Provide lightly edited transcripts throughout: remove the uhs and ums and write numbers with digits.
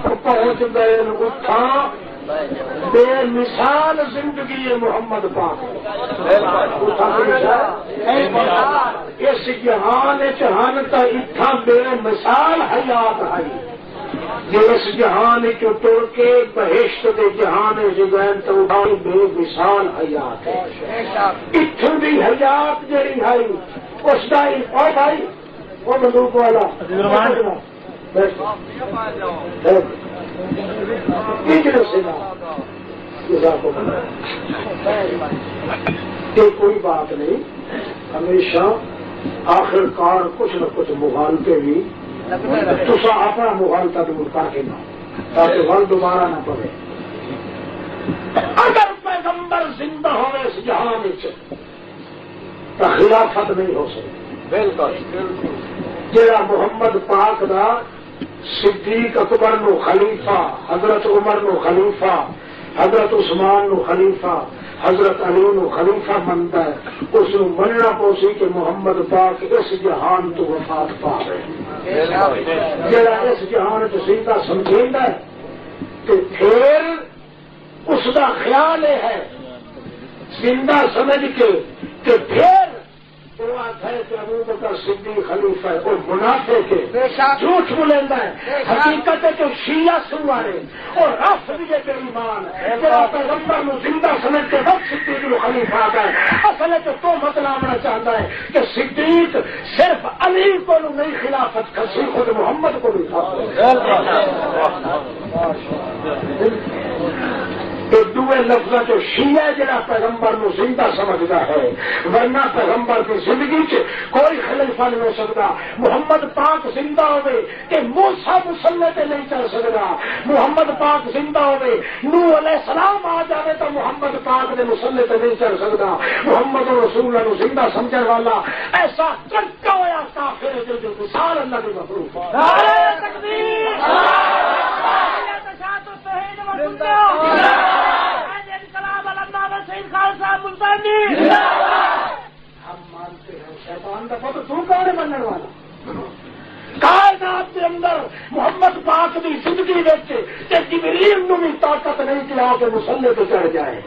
پہنچ گئے اٹھا بے مثال زندگی محمد پاک اس جہان چہان کا اتھا بے مثال حیات آئی جس جہان چڑ کے بہشت کے جہان جگین تو بے مثال حیات اتوں کی حیات جڑی آئی اس کا بھائی وہ بندوق والا کوئی بات نہیں ہمیشہ آخر کار کچھ نہ کچھ مغالطے بھی تصا اپنا مغالطہ دور کر کے نہ تاکہ غلط دوبارہ نہ پڑے اگر پیغمبر زندہ ہوئے اس جہان تو خلافت نہیں ہو سکتی بالکل جڑا محمد پاک دا صدیق اکبر نو خلیفہ حضرت عمر نو خلیفہ حضرت عثمان نو خلیفہ حضرت علی نو خلیفہ منتا ہے اس نو مننا پوسی کہ محمد پاک اس جہان تو وفات پا رہے جڑا اس جہان تو زندہ سمجھیندا ہے تو پھر اس دا خیال ہے زندہ سمجھ کے کہ پھر ابو بکر صدیق خلیفہ ہے اور منافق ہے جھوٹ بولتا ہے حقیقت ہے کہ شیعہ سنوارے اور رافضی کے ایمان ہے پیغمبر کو زندہ سمجھ کے وقت صدیق کو خلیفہ آتا ہے اصل ہے کہ تو بتلانا چاہتا ہے کہ صدیق صرف علی کو نہیں خلافت کسی خود محمد کو بھی دوے لفظ جو شیعہ جڑا پیغمبر نو زندہ سمجھتا ہے ورنہ پیغمبر کی زندگی چ کوئی خلیفہ نہیں ہو سکتا محمد پاک زندہ ہوئے کہ موسیٰ مسلح تے نہیں چل سکتا محمد پاک زندہ ہوئے نوح علیہ السلام آ جائے تو محمد پاک نے مسلح تے نہیں چل سکتا محمد رسول اللہ نو زندہ سمجھنے والا ایسا چکا ہوا کافر ہے جو مثال اللہ کی مخلوق نعرہ تکبیر ہم مانتے ہیں شیطان کا پتہ تو کون ہے بننے والا کائنات کے اندر محمد پاک کی زندگی دیکھتے کہ جبریل نو بھی طاقت نہیں کیا کہ مسلح پہ چڑھ جائے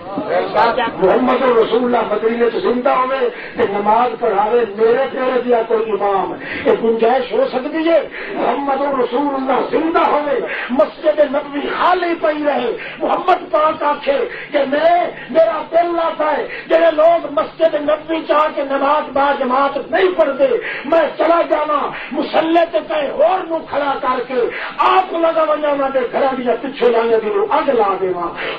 محمد رسول اللہ مدینے سے زندہ ہوئے کہ نماز پڑھاوے میرے تیرے دیا کوئی امام یہ گنجائش ہو سکتی ہے محمد رسول اللہ زندہ ہوئے مسجد نبوی خالی پئی رہے محمد پاک آکھے کہ میرا دل لاتا ہے جڑے لوگ مسجد نبوی چاہ کے نماز با جماعت نہیں پڑھتے میں چلا جانا مسلح کہیں اور نو کھڑا کر کے آپ لگا بنا دے گھر دیا پیچھے لانے دے اگ لا دے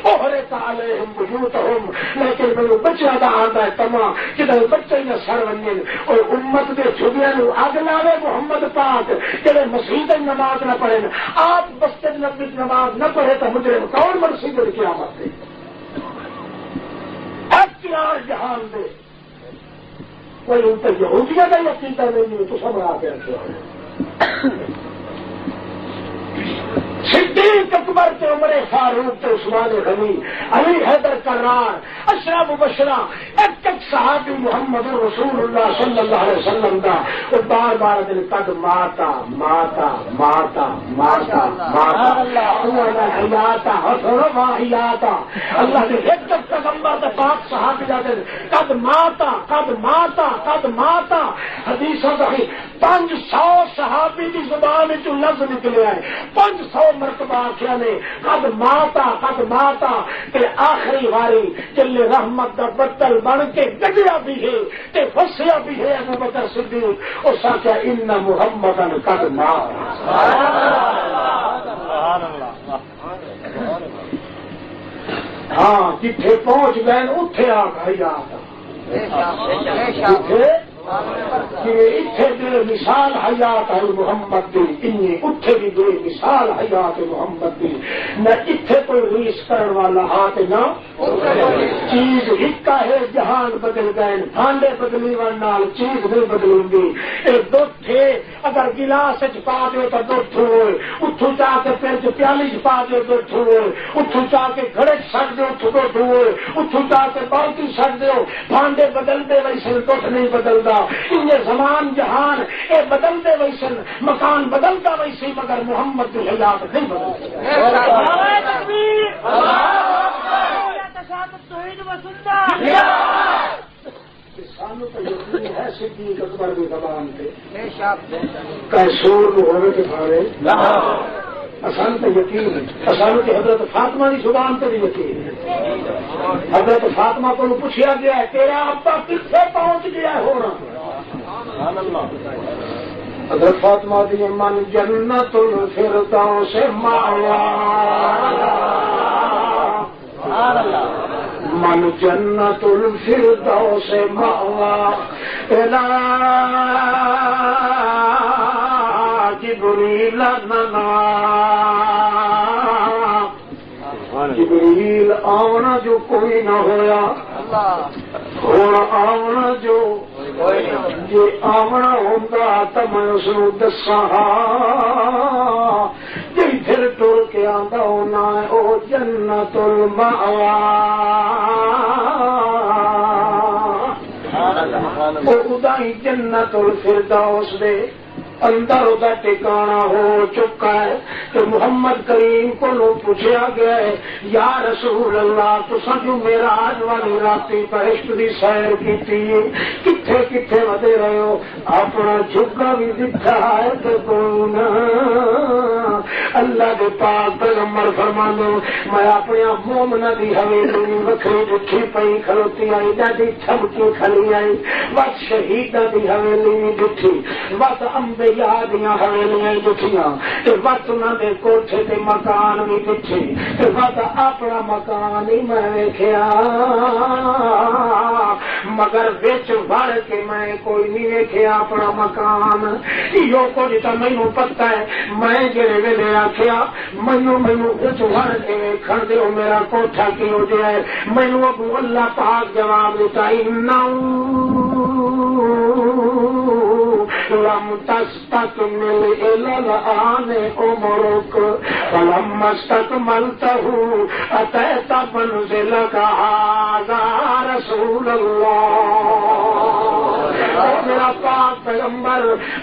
اوہرے کالے ہم بجوت ہم لیکن میرے بچہ دا آتا ہے تما کہ بچے نہ سر بنے اور امت دے چھوٹیاں نو اگ لاوے محمد پاک جڑے مسجد نماز نہ پڑھے آپ مسجد نبوی نماز نہ پڑھے تو مجرم کون مرسید قیامت دے اختیار جہان دے کوئی ان پر یہودیاں کا یقین نہیں تو سب آ کے رکھے صدیق اکبر کے عمر فاروق کے عثمان غنی علی حیدر کرار اشرا مبشرہ ایک صحابی محمد رسول اللہ صلی اللہ علیہ وسلم کا وہ بار بار دل قد ماتا ماتا ماتا ماتا ماتا حیاتا حیاتا اللہ نے ایک پیغمبر کے پاک صحابی کا دل قد ماتا قد ماتا قد ماتا حدیثوں کا 500 صحابی کی زبان جو لفظ نکلے ہیں 500 مرتبہ آخیا نے قد ماتا کہ آخری واری چلے رحمت کا بتل بن کے گڈیا بھی ہے تے فسیا بھی ہے ابو بکر صدیق اس آخیا ان محمد قد ماتا ہاں جتھے پہنچ گئے اتھے آ گئی بے مثال حیات ہے محمد دی اتھے بھی بے مثال حیات محمد دی نہ اتھے کوئی ریس کرن والا ہاتھ نہ چیز ہکا ہے جہان بدل گئے بھانڈے بدلی نال چیز نہیں بدلیں گی ایک دودھ ہے اگر گلاس پا دو تو دودھ ہوئے اتھو جا کے پھر پیالی پا دو دودھ ہوئے اتھو جا کے گھڑے سٹ دو اتھو دودھ ہوئے اتھو جا کے بالٹی سٹ دو بھانڈے بدل دے ویسے دودھ نہیں بدلتا زمان جہان اے بدلتے ویسن مکان بدلتا ویسی مگر محمد کی حیات نہیں بدلتی. سانو تو یقین ہے صدیق اکبر کی زبان پہ کیسور ہونے کے بارے اصل تو یقین ہے. اصل تو حضرت فاطمہ کی زبان پہ بھی یقین ہے. حضرت فاطمہ کو پوچھا گیا ہے تیرا ابا کتنے پہنچ گیا ہے ہونا. حضرت فاطمہ دی من جنت الفردوس ماوا من جنت الفردوس ماوا جبریل جبریل آنا جو کوئی نہ ہویا اور آنا جو جی آمنا ہوگا تو میں اس کو دسا جی پھر ٹر کے آتا ہونا ہے او جنت المأوا خدا ہی جنت الفردوس دے اندر ادا ٹھکانا ہو چکا ہے. تو محمد کریم کو پوچھا گیا ہے یا رسول اللہ تو جو میرا آج والی راتی پہشت دی سیر کی کتھے کتھے ودے رہے ہو اپنا جھگا بھی دکھا ہے تو کون اللہ کے پاک پیغمبر فرماندے میں اپنے مومنا دی حویلی وکھری دکھی پئی کھلوتی آئی ڈاڈی چھمکی کھلی آئی بس شہیدہ دی حویلی دکھی بس انبیاء دیاں حویلیاں دکھیاں بس انہاں دے کوٹھے تے مکان بھی دکھے بس اپنا مکان ہی میں ویکھیا مگر وچ وڑ کے میں کوئی نہیں ویکھیا اپنا مکان. یو کچھ تو مینوں پتہ ہے میں جڑے ویلے آکھیا مینوں وچ وڑ کے ویکھن دیو میرا کوٹھا کیوں جیا ہے. مینوں ابو اللہ پاک جواب دیتا لم تستكمل إلى الآن عمرك فلما استكملته أتيت منزلك هذا رسول الله. میرا پاک پیغمبر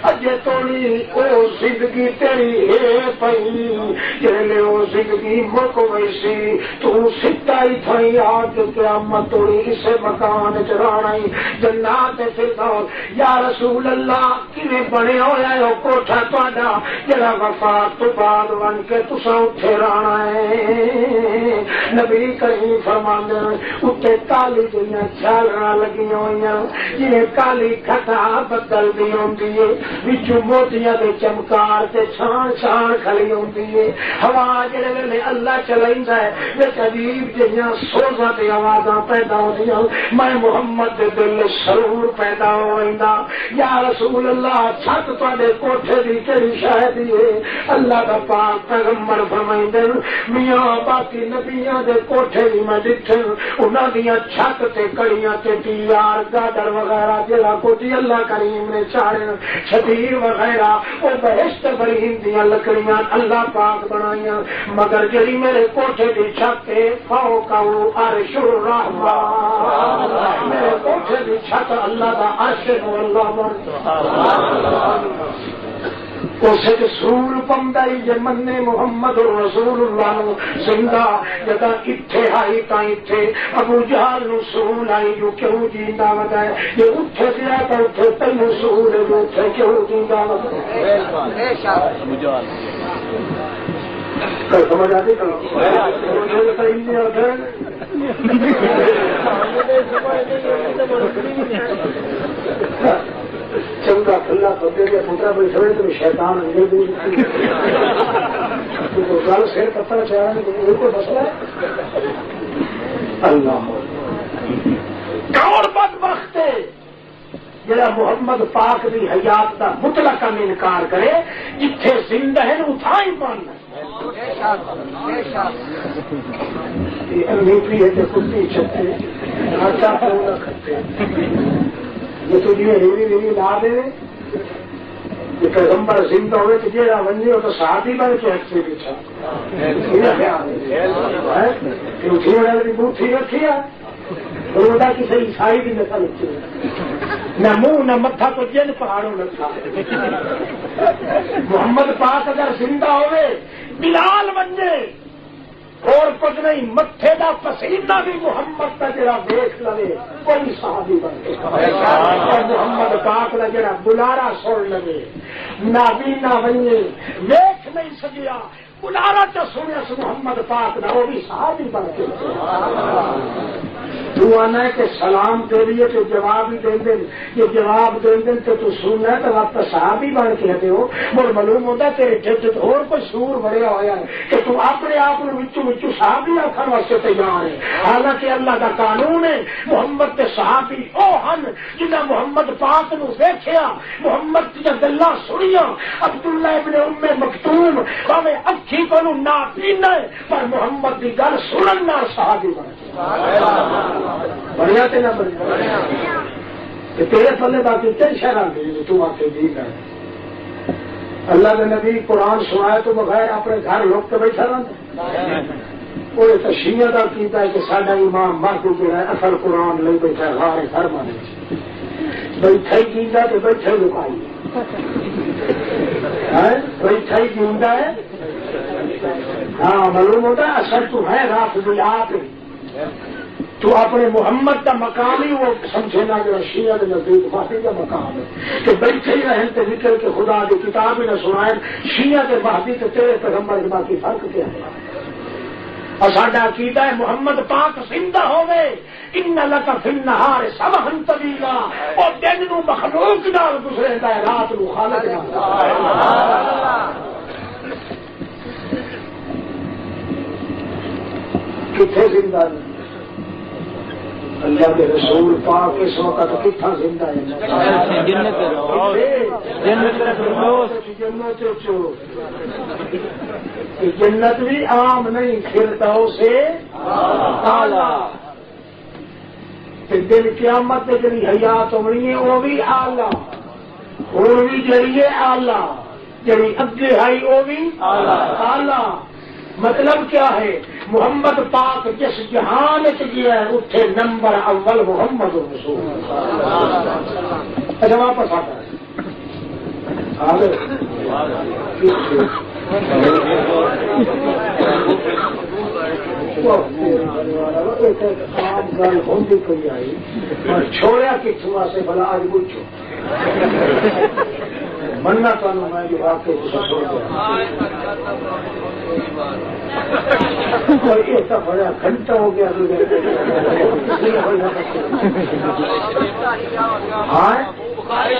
اجے توڑی او زندگی تیری ہے پئی جلے او زندگی مک ویسی تو ستا ہی تھئی آج قیامت توڑی اسے مکان چرانائی جنات فردوس. یا رسول اللہ کیویں بنے ہویا ہے او کوٹھا تہاڈا جڑا وفات تو بعد بن کے تساں اوتھے رہنا ہے. نبی کریم فرماندے اوتے کالی جیاں چھالراں لگیاں ہوئیاں جے کالی کھٹا بدل دی ہوندی ہے وچوں موتیاں دے چمکار تے چھان چھان کھلی ہوندی ہے. ہوا جڑے ویلے اللہ چلائندا ہے وچ عجیب جیاں سوزاں تے آوازاں پیدا ہوندیاں میں محمد دے دل سرور پیدا ہویندا. یا رسول اللہ چھت تواڈے کوٹھے دی کیڑی شاہد ہے. اللہ دا پاک پیغمبر فرمائندے میاں باقی نبیاں دے کوٹھے بھی میں ڈٹھے انہاں دیاں چھت تے کڑیاں تے تیار گادر وغیرہ جلا کوٹی اللہ کریم نے چاڑے چھتیر وغیرہ او بہشت بری دیاں لکڑیاں اللہ پاک بنائیاں مگر جڑی میرے کوٹھے دی چھت تے فوقہ عرش الرحمن میرے کوٹھے دی چھت اللہ دا عرش ہے اللہ اسے سور پمدائی جے منے محمد رسول اللہ نو زندہ جدا اتھے آئی تا اتھے ابو جہل نو سور آئی جو کیوں جیندا ودائے یہ اتھے دیا تا اتھے تینو سور جو اتھے کیوں جیندا ودائے. کل سمجھ آتی چنگا کھلا بندے کے پوترا بڑی سمجھ تم شیطان انگل دے گل سر پتہ چاہ کوئی مسئلہ ہے. اللہ کون بدبخت ہے جڑا محمد پاک دی حیات کا مطلق انکار کرے جتھے زندہ ہے اتھا ہی بننا نیپی ہے تو کتی چھتے آٹا پونا کھتے یہ تو جی ریوی ریوی لا دے یہ پیغمبر زندہ ہوئے تو جیڑا بنی ہو تو ساتھی بن کے ہٹ سے پیچھا خیال ہے بوٹھی رکھی ہے کسی عیسائی کی نسل نہ منہ نہ متھا کو جن پہاڑوں لگا. محمد پاک اگر زندہ ہوئے بلال بنجے اور کچھ نہیں, متھے دا پسینہ بھی محمد کا جڑا دیکھ لے کوئی صحابی بن گئے. اور محمد پاک کا جڑا بلارا سن لے نابینا بنے ویکھ نہیں سکیا بلارا تو سنیا سے محمد پاک دا وہ بھی صحابی بن گئے. تو آنا ہے کہ سلام دے لیے تو جواب ہی دیں دیں, یہ جواب دیں دیں تو سننا ہے تو آپ کا صحابی بن کے ہتے ہو. مر معلوم ہوتا ہے تیرے ٹھٹ اور کوئی سور بڑھیا ہوا ہے کہ تو اپنے آپ وچوں صحابی آخر واسطے تیار ہے. حالانکہ اللہ کا قانون ہے محمد کے صحابی او ہن جنہ محمد پاک نو دیکھیا, محمد کی گلا سنیا. عبداللہ ابن ام مکتوم باوے اکھی کو نہ پینا ہے پر محمد کی گل سنن نال صحابی بن گئے. بڑھیا تے نہ بڑھیا تیرے پلے باقی کئی شہر تو آ کے جی کر. اللہ کے نبی قرآن سنائے تو بغیر اپنے گھر لوگ کے بیٹھا رہتا. وہ تشیعہ کا کیتا ہے کہ ساڈا امام مہدی جو ہے اصل قرآن لے بیٹھا ہے ہمارے گھر میں بیٹھا ہی جیتا تو بیٹھا ہی لکائی بیٹھا ہی جیتا ہے. ہاں معلوم ہوتا ہے اصل تو ہے رات آپ تو اپنے محمد کا مقام ہی وہ سمجھے نا جو شیعہ کے نزدیک مہدی کا مقام ہے کہ بیٹھے ہی رہیں تو نکل کے خدا کی کتاب ہی نہ سنائیں. شیعہ کے مہدی کے تیرے پیغمبر کے باقی فرق کیا ہے؟ اور ساڈا عقیدہ ہے محمد پاک زندہ ہوئے ان لک فی النہار سبحا طویلا, اور دن نو مخلوق نال گزرے ہے رات نو خالق نال. کتنے زندہ ہے اللہ کے رسول پاک اس وقت کتنا زندہ ہے؟ جنت بھی عام نہیں پھرتاؤ سے اعلیٰ. دل قیامت جڑی حیات ہونی ہے وہ بھی آلہ, اور بھی جڑی ہے آلہ, جڑی اگے آئی وہ بھی آلہ. مطلب کیا ہے؟ محمد پاک جس جہان گیا ہے اتنے نمبر اول محمد رسول. اچھا واپس آتا ہے گل ہوتی کوئی آئی چھوڑیا کتوں سے بلا آج پوچھو مننا تمہیں میں جو واقعی بڑا گھنٹہ ہو گیا. ہاں بخاری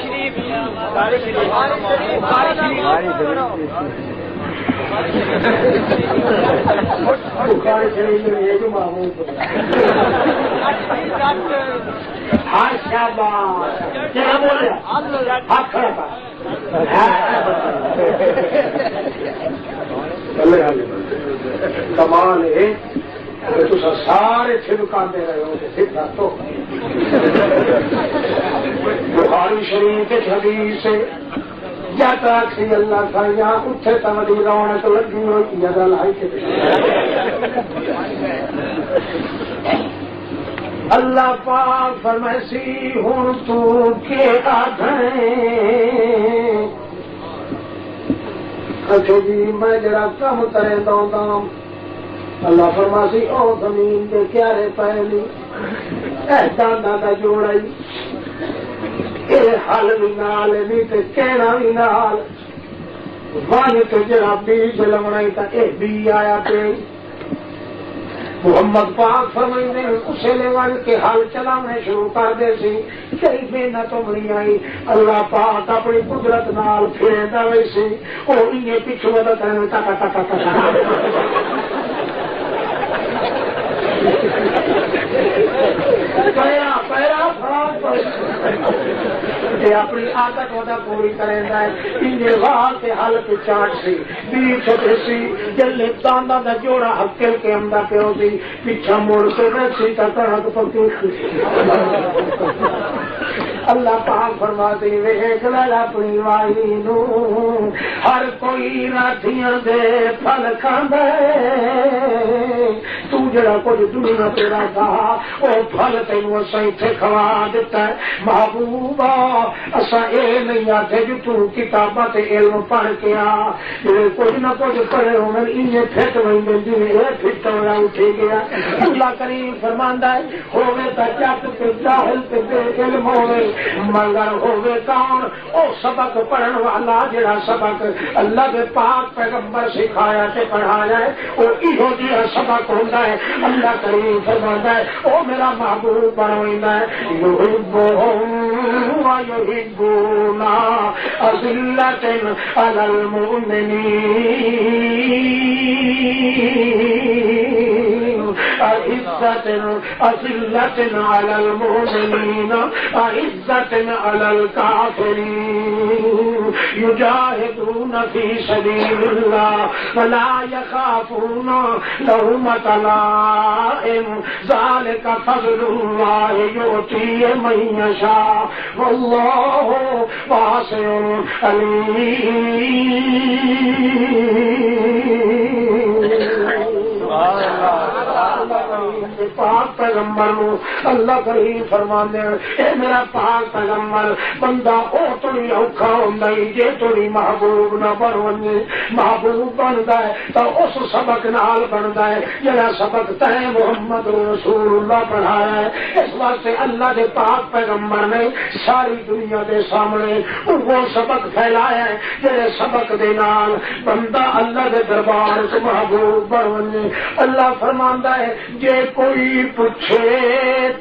شریف میں یہ جو معمول ہاں شاباش کیا بولے ہاتھ کھڑا تھا. کمال ہے کہ سارے چھڑکاتے رہے ہو تو بخاری شریف حدیث جاتا سی اللہ کا یہاں اتنے تمری رونق لگی ہوئی جگہ لائی کے اللہ پاک فرمائسی ہوں تو کے اچھا جی میں جرا کم کرے دوں. اللہ فرماسی او زمین کے کیارے پہلی دادا کا جوڑائی اے حل بھی نال نہیں تے کہنا بھی نال ون تو جرا بیج لونا تا اے بی آیا پہ. محمد پاک فرمائیں اسے لے ون کے حل چلانے شروع کر دے سی کئی محنت بنی آئی. اللہ پاک اپنی قدرت نال پھرے دے سی وہ انہیں پیچھو مدد کرنے تک اپنی عادت ودا پوری کرے واہ کے حل پہ چاٹ سی بیچ چھوٹے سی جلے دانا دا جوڑا ہکل کے اندر پیو سی پیچھا موڑ کے رسی کا کڑک پکی. اللہ پاک فرماتے ویکھ لے اپنی واہی نو ہر کوئی راتیاں دے پھل کھاندا ہے تو جڑا کچھ دنیا تیرا تھا وہ پھل تینوں اساں ایتھے کھوا دیتا ہے محبوبا اساں اے نہیں آکھے جو تو کتاباں تے علم پڑھ کے آ جڑے کچھ نہ کچھ پڑھے ہون انہیں پھٹ ویندے جویں اے پھٹ ہویا اٹھے گیا اللہ کریم فرماندا ہے ہوے تا چک تے جاہل تے بے علم ہوے مگر ہوے کون او سبق پڑھن والا جڑا سبق اللہ دے پاک پیغمبر سکھایا تے پڑھایا ہے او ایہو جہا سبق ہوندا ہے اللہ کریم فرماندا ہے او میرا محبوب بنویندا ہے یحبہم ویحبونا اذلۃ علی المؤمنین عزت اذلۃ علی المؤمنین عزت علی الکافرین یجاہدون فی سبیل اللہ ولا یخافون لومۃ لائم ذلک فضل اللہ یؤتیہ من یشاء واللہ واسع پاک پیغمبر اللہ کریم فرمانے اے میرا پاک پیغمبر بندہ او تھوڑی اوکھا ہوندا ہے جے تھوڑی محبوب نہ بنوے محبوب بندا ہے تو اس سبق نال بندا ہے جڑا سبق تے محمد رسول اللہ پڑھایا ہے اس واسطے اللہ دے پاک پیغمبر نے ساری دنیا دے سامنے وہ سبق پھیلایا ہے جڑے سبق دے نال بندہ اللہ دے دربار وچ محبوب بنوے اللہ فرماندا ہے جے کوئی پوچھے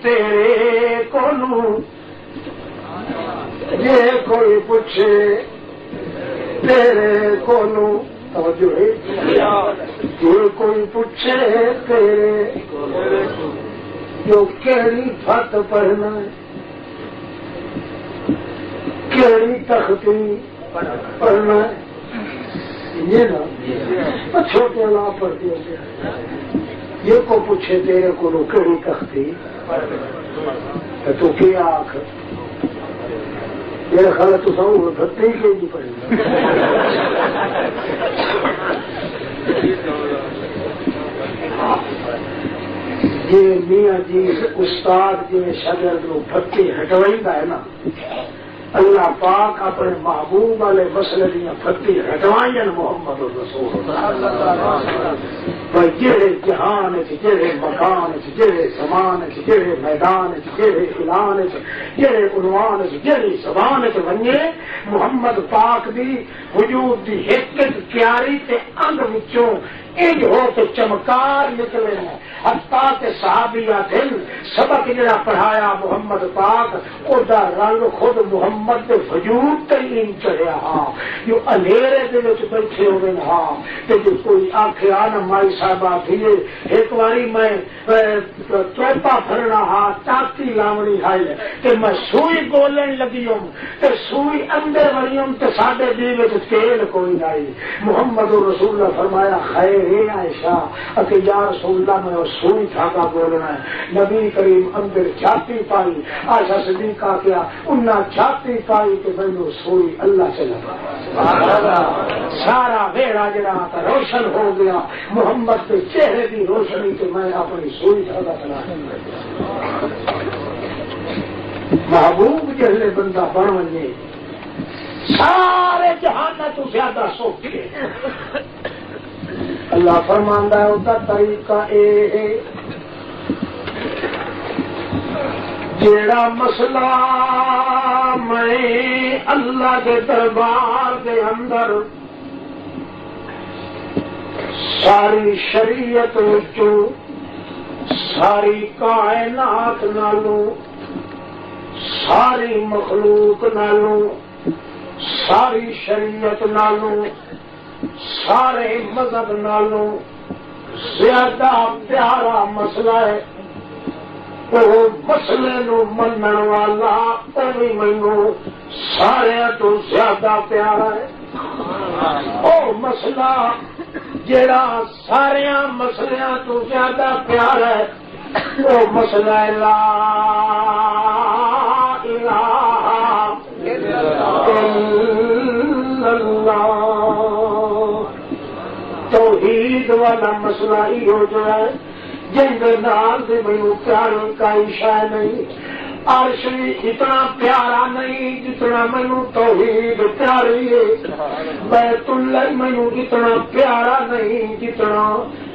تیرے کولوں جے کوئی پوچھے تیرے کولوں توجہ ہے جے کوئی پوچھے تیرے جو کیڑی پھت پڑھنا ہے کیڑی تختی پڑھنا ہے یہ نا چھوٹے لا پڑھتی ہوتے ہیں یہ کو پوچھے تیرے کو کیڑی تختی تو کیا آخ میرا خیال تو سو بھتی کے نہیں پڑے یہ میاں جی استاد جی شاگرد کو بھتی ہٹوائیدا ہے نا اللہ پاک اپنے محبوب والے مسئلے دیا پھتی ہٹوائیں محمد رسول بھائی جہے جہان جہے مکان جہے زمان جہے میدان جہے اعلان جہے عنوان جہی زبان ونجے محمد پاک دی وجود دی ایک ایک کیاری تے انگ وچوں انج ہو تو چمکار نکلے ہیں حتیٰ کہ صحابیہ دل سبق جڑا پڑھایا محمد پاک او دا رنگ خود محمد دے وجود تے ان چڑھیا ہاں جو اندھیرے دے وچ بیٹھے ہوئے ہاں تے جو کوئی آنکھے آنا مائی صاحبہ تھیے ایک واری میں توپا پھرنا ہاں چاکی لاونی ہائی تے میں سوئی گولن لگی ہوں تے سوئی اندر وڑی ہوں تے ساڈے دل وچ تیل کوئی نہیں محمد رسول اللہ فرمایا خیر عائشہ کہ یا رسول اللہ میں سوئی دھاگا بولنا ہے نبی کریم اندر چھاتی پائی عائشہ صدیقہ کیا انہاں چھاتی پائی کہ میں سوئی اللہ سے لگا سارا بیڑا جڑا تھا روشن ہو گیا محمد کے چہرے کی روشنی کہ میں اپنی سوئی دھاگا بنا محبوب جہلے بندہ بن ونجے سارے جہان تو زیادہ سوکھے اللہ فرماندا ہے اس کا طریقہ اے ہے جیڑا مسئلہ میں اللہ کے دربار کے اندر ساری شریعت وچوں ساری کائنات نالوں ساری مخلوق نالوں ساری شریعت نالوں سارے مذہب نالوں زیادہ پیارا مسئلہ ہے وہ مسئلے نو منن والا اوی مینوں سارے تو زیادہ پیارا ہے او مسئلہ جڑا سارے مسئلیاں تو زیادہ پیارا ہے وہ مسئلہ لا الہ الا اللہ توحید والا مسئلہ ہی ہو جائے جن کے نال سے مینوں پیار کا شے نہیں، عرش بھی اتنا پیارا نہیں جتنا مینوں توحید پیاری ہے، بیت اللہ مینوں اتنا پیارا نہیں جتنا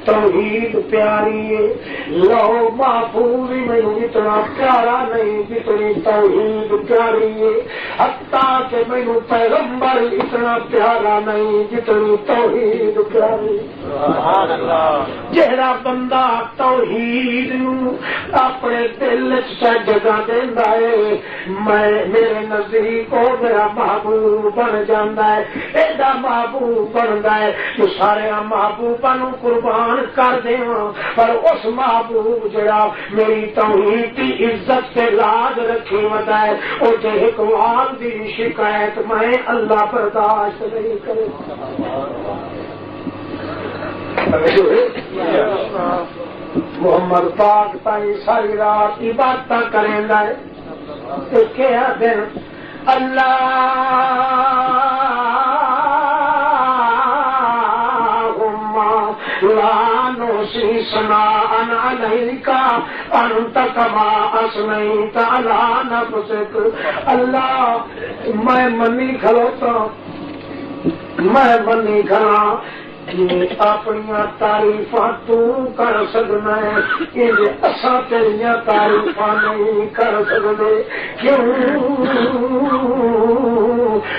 توحید پیاری ہے، لوح محفوظ مینوں اتنا پیارا نہیں جتنی توحید پیاری ہے، حتیٰ کہ مینوں پیغمبر اتنا پیارا نہیں جتنی توحید پیاری ہے۔ سبحان اللہ۔ جہاں بندہ توحید نو اپنے دل چ جگہ دیندا ہے، میرے نزدیک او میرا محبوب بن جاندا ہے، ایڈا محبوب بندا ہے کہ سارے محبوباں نو قربان کر دیواں، پر اس محبوب جڑا میری توحید کی عزت سے لاج رکھی ودا ہے، او تے اقوال دی شکایت میں اللہ برداشت نہیں کرے۔ محمد پاک تائی ساری رات عبادت کریں گے، کیا دن اللہ لا نحصي ثناء عليك انت كما اثنيت على نفسك۔ اللہ میں منی کھلوتا، میں منی کھلا اپنی تعریفاں تو کر سکنا ہے، اساں تیریاں تعریفاں نہیں کر سکتے۔ کیوں؟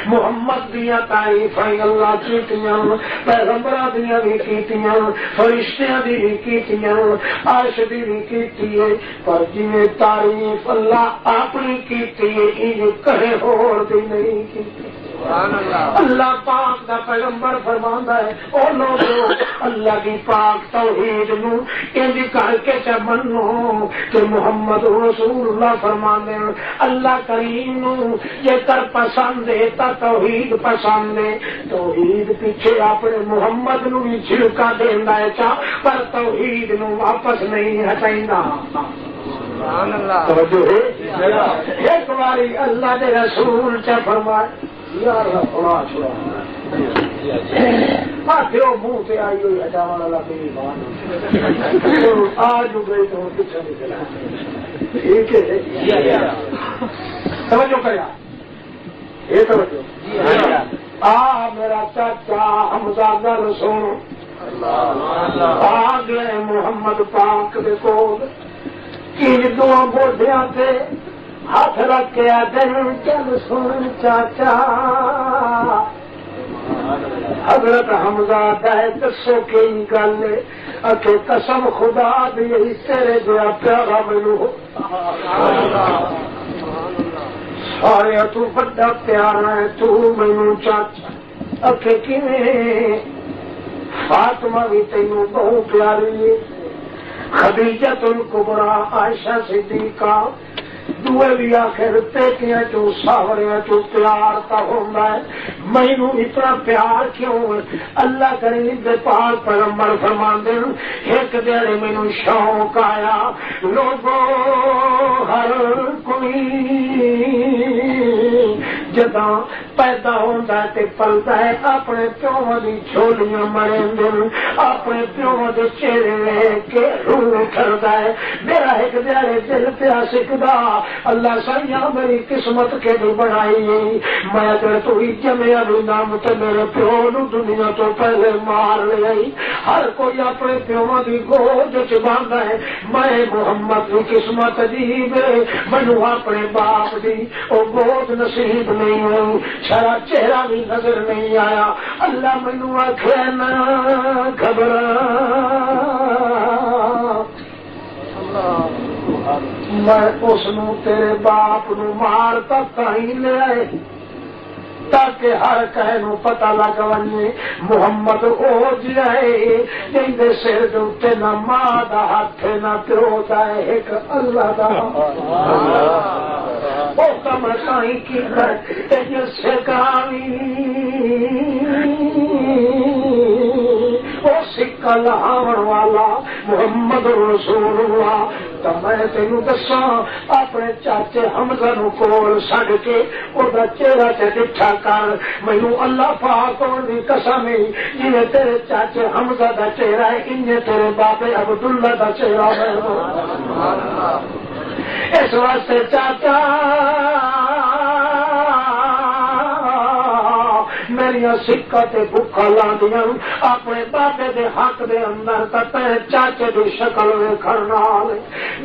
محمد دیا تعریفاں اللہ کیتیاں، پیغمبراں دیا بھی کیتیاں، فرشتیاں دی بھی کیتیاں، عرش دی بھی کیتی ہے، پر جویں تعریف اللہ اپنی کیتی ہے یہ کہیں اور دی نہیں کیتی۔ اللہ پاک دا پیغمبر فرماندا ہے او لوگو اللہ کی پاک توحید نو انج کر کے چ منو کہ محمد رسول اللہ فرماندے ہیں اللہ کریم نو جے کر پسند ہے تا توحید پسند ہے، توحید پیچھے اپنے محمد نو بھی جھلکا دیندا ہے چا، پر توحید نو واپس نہیں ہٹائندا۔ سبحان اللہ۔ توجہ ہے، ایک باری اللہ دے رسول چ فرمائے یار تھوڑا چھوڑا دیو منہ سے آئی ہوئی ہٹاوا والا میری بات آج گئی تو پیچھے نکلا۔ ٹھیک ہے، توجہ کریا، یہ توجہ آ میرا چاچا حمزہ رسول آ گئے محمد پاک دے کول، ان دو بوڈیاں سے ہاتھ رکھ کے دن چل سن چاچا حضرت حمزہ دے دسو کی گل اکے قسم خدا دی تیرے دیا پیارا مینو سارے تو بڑا پیارا ہے تو مینو چاچا اکے کیویں فاطمہ بھی تینوں بہت پیاری ہے، خدیجہ الکبریٰ عائشہ صدیقہ دوے بھی آخر پیٹیاں چو ساوریاں چو پیار تا ہوندا ہے، مینو اتنا پیار کیوں ہے؟ اللہ کریم دے پاک پیغمبر فرماندے ایک دیڑے مینو شوق آیا لوگو ہر کوئی جداں پیدا ہوندا ہے تے پلدا ہے اپنے پیو دی چھولیاں مرندے، اپنے پیو دے چہرے کے روح کردا ہے۔ میرا ایک دیڑے دل پیا سکدا اللہ سائیاں میری قسمت کے بھی بنائی میں اگر تو ہی جمیا بھی نام تو میرے پیو نو دنیا تو پہلے مار لئی۔ ہر کوئی اپنے پیو کی گود چباندا ہے، میں محمد کی قسمت عجیب ہے، مینو اپنے باپ دی او گود نصیب نہیں ہوئی، شرا چہرہ بھی نظر نہیں آیا۔ اللہ مینو آکھے نہ گھبرا، میں اس نو تیرے باپ نو مارتا کہیں لے آئے تاکہ ہر کہے نو پتہ لگ ونے محمد او جائے جن دے سر دے اوتے نہ ماں دا ہاتھ نہ پیو دا ایک اللہ دا او کم کہیں کی تے جس کاوی او سکہ لہاون والا محمد رسول اللہ تو میں تینوں دساں اپنے چاچے حمزہ نو کول سڈ کے وہ چہرہ تے ڈٹھا کر مینوں اللہ پاک دی قسم جی تیرے چاچے حمزہ دا چہرہ ہے انجے تیرے بابے عبداللہ دا چہرہ ہے اس واسطے چاچا میرا سکا تے بکھا لاندیاں اپنے بابے دے حق دے اندر تے چاچے دی شکل ویکھنا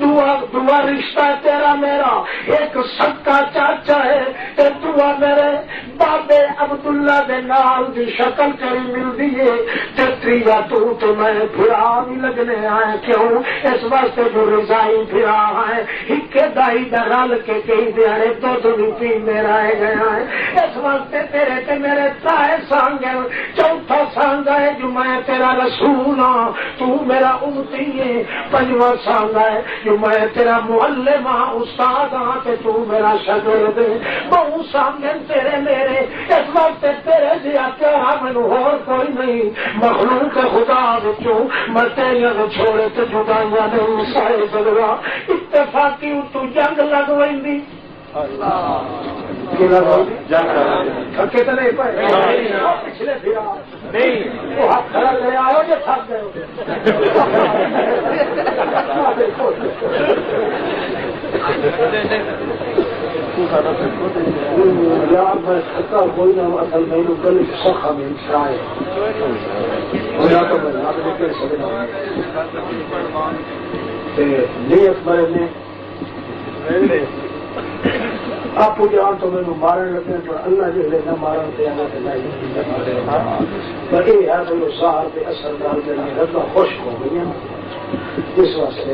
دعا رشتہ تیرا میرا ایک سکا چاچا ہے تے دعا میرے بابے عبداللہ دے نال دی شکل کری ملدی ہے تے تریا تو تے میں پھرا بھی لگنے آئے کیوں اس واسطے جو رضائی پھرا ہے ہکے دائی دا رل کے کئی دیارے دودھ بھی پیندے رہ گئے ہیں اس واسطے تیرے تے میرے تائے سانگ ہے چوتھا سانگ ہے جو میں تیرا رسول ہاں تو میرا امتی ہے پنجواں سانگ ہے جو میں تیرا معلم ہاں استاد ہاں تے تو میرا شاگرد ہے بہو سانگ تیرے میرے اس واسطے تیرے جیا پیارا مینوں ہور کوئی نہیں مخلوق خدا وچوں میں تیریاں دے چھوڑے تے جدائیاں نہیں سائے بدلا اتفاقی تو جنگ لگ ویندی تھکے تو نہیں پائے پچھلے پھرا نہیں وہ ہاتھ کھڑا لے آؤ جو تھک گئے میں تھکا کوئی نہ اصل میں کل سخا میں شاید نیت مرے نے آپ جان تو مینو مارن لگے پر اللہ جو ہے نہ مارن تے پر یہ ہے کہ سہار کے اثر دار رگا خوش ہو گئی اس واسطے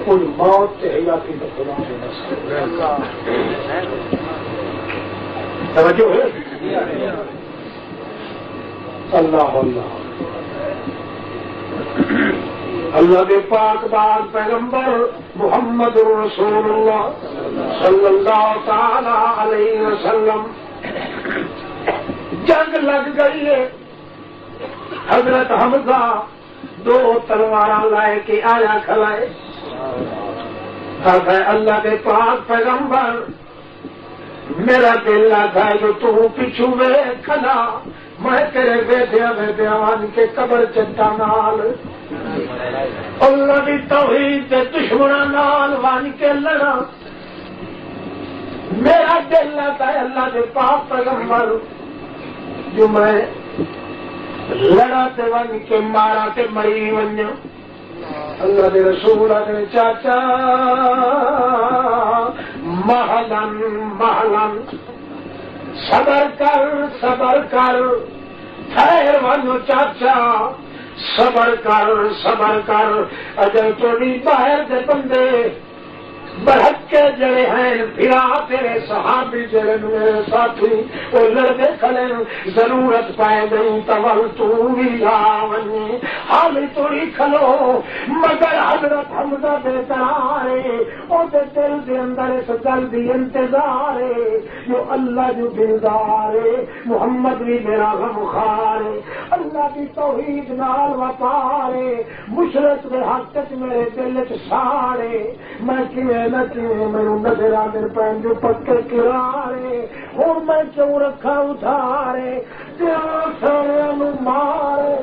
کوئی موت تے حیاتی کا خدا توجہ ہے اللہ اللہ اللہ کے پاک باد پیغمبر محمد رسول اللہ صلی اللہ تعالی علیہ وسلم جنگ لگ گئی ہے حضرت حمزہ دو تلوار لائے کے آیا کھلائے اللہ کے پاک پیغمبر میرا دل آتا ہے جو تو پیچھو میں کھلا میں تیرے بیٹیا وان کے قبر چٹا نال اللہ کی توحید کے دشمنوں نال وان کے لڑا میرا دل آتا ہے اللہ کے پاک پیغمبر جو میں لڑا تے ون کے مارا تے مری ون اللہ کے رسول نے چاچا محلن محلن صبر کر ٹھہر ونو چاچا صبر کر اجل تو بھی باہر دے بندے برہک کے جڑے ہیں پھرا تیرے صحابی جڑے میرے ساتھی وہ لڑتے کھڑے ضرورت پائے گئی تول تو بھی آونی حالی توڑی کھلو مگر حضرت حمزہ بے قرارے اور دل دے اندر اس گل دی انتظار ہے جو اللہ جو دلدار محمد بھی میرا غمخار اللہ کی توحید نال وفارے مشرق دے حق میرے دل چ سارے میں کیویں میرے نظر آدر پہن جو پکے کرارے ہوں میں کیوں رکھا اتارے سارے مارے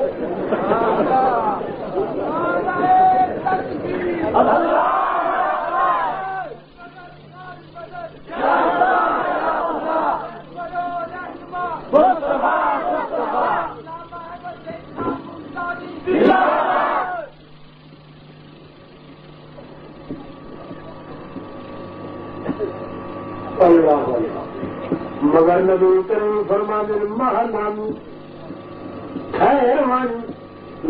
اللہ مگر نبی کریم فرما دے محلن خیر من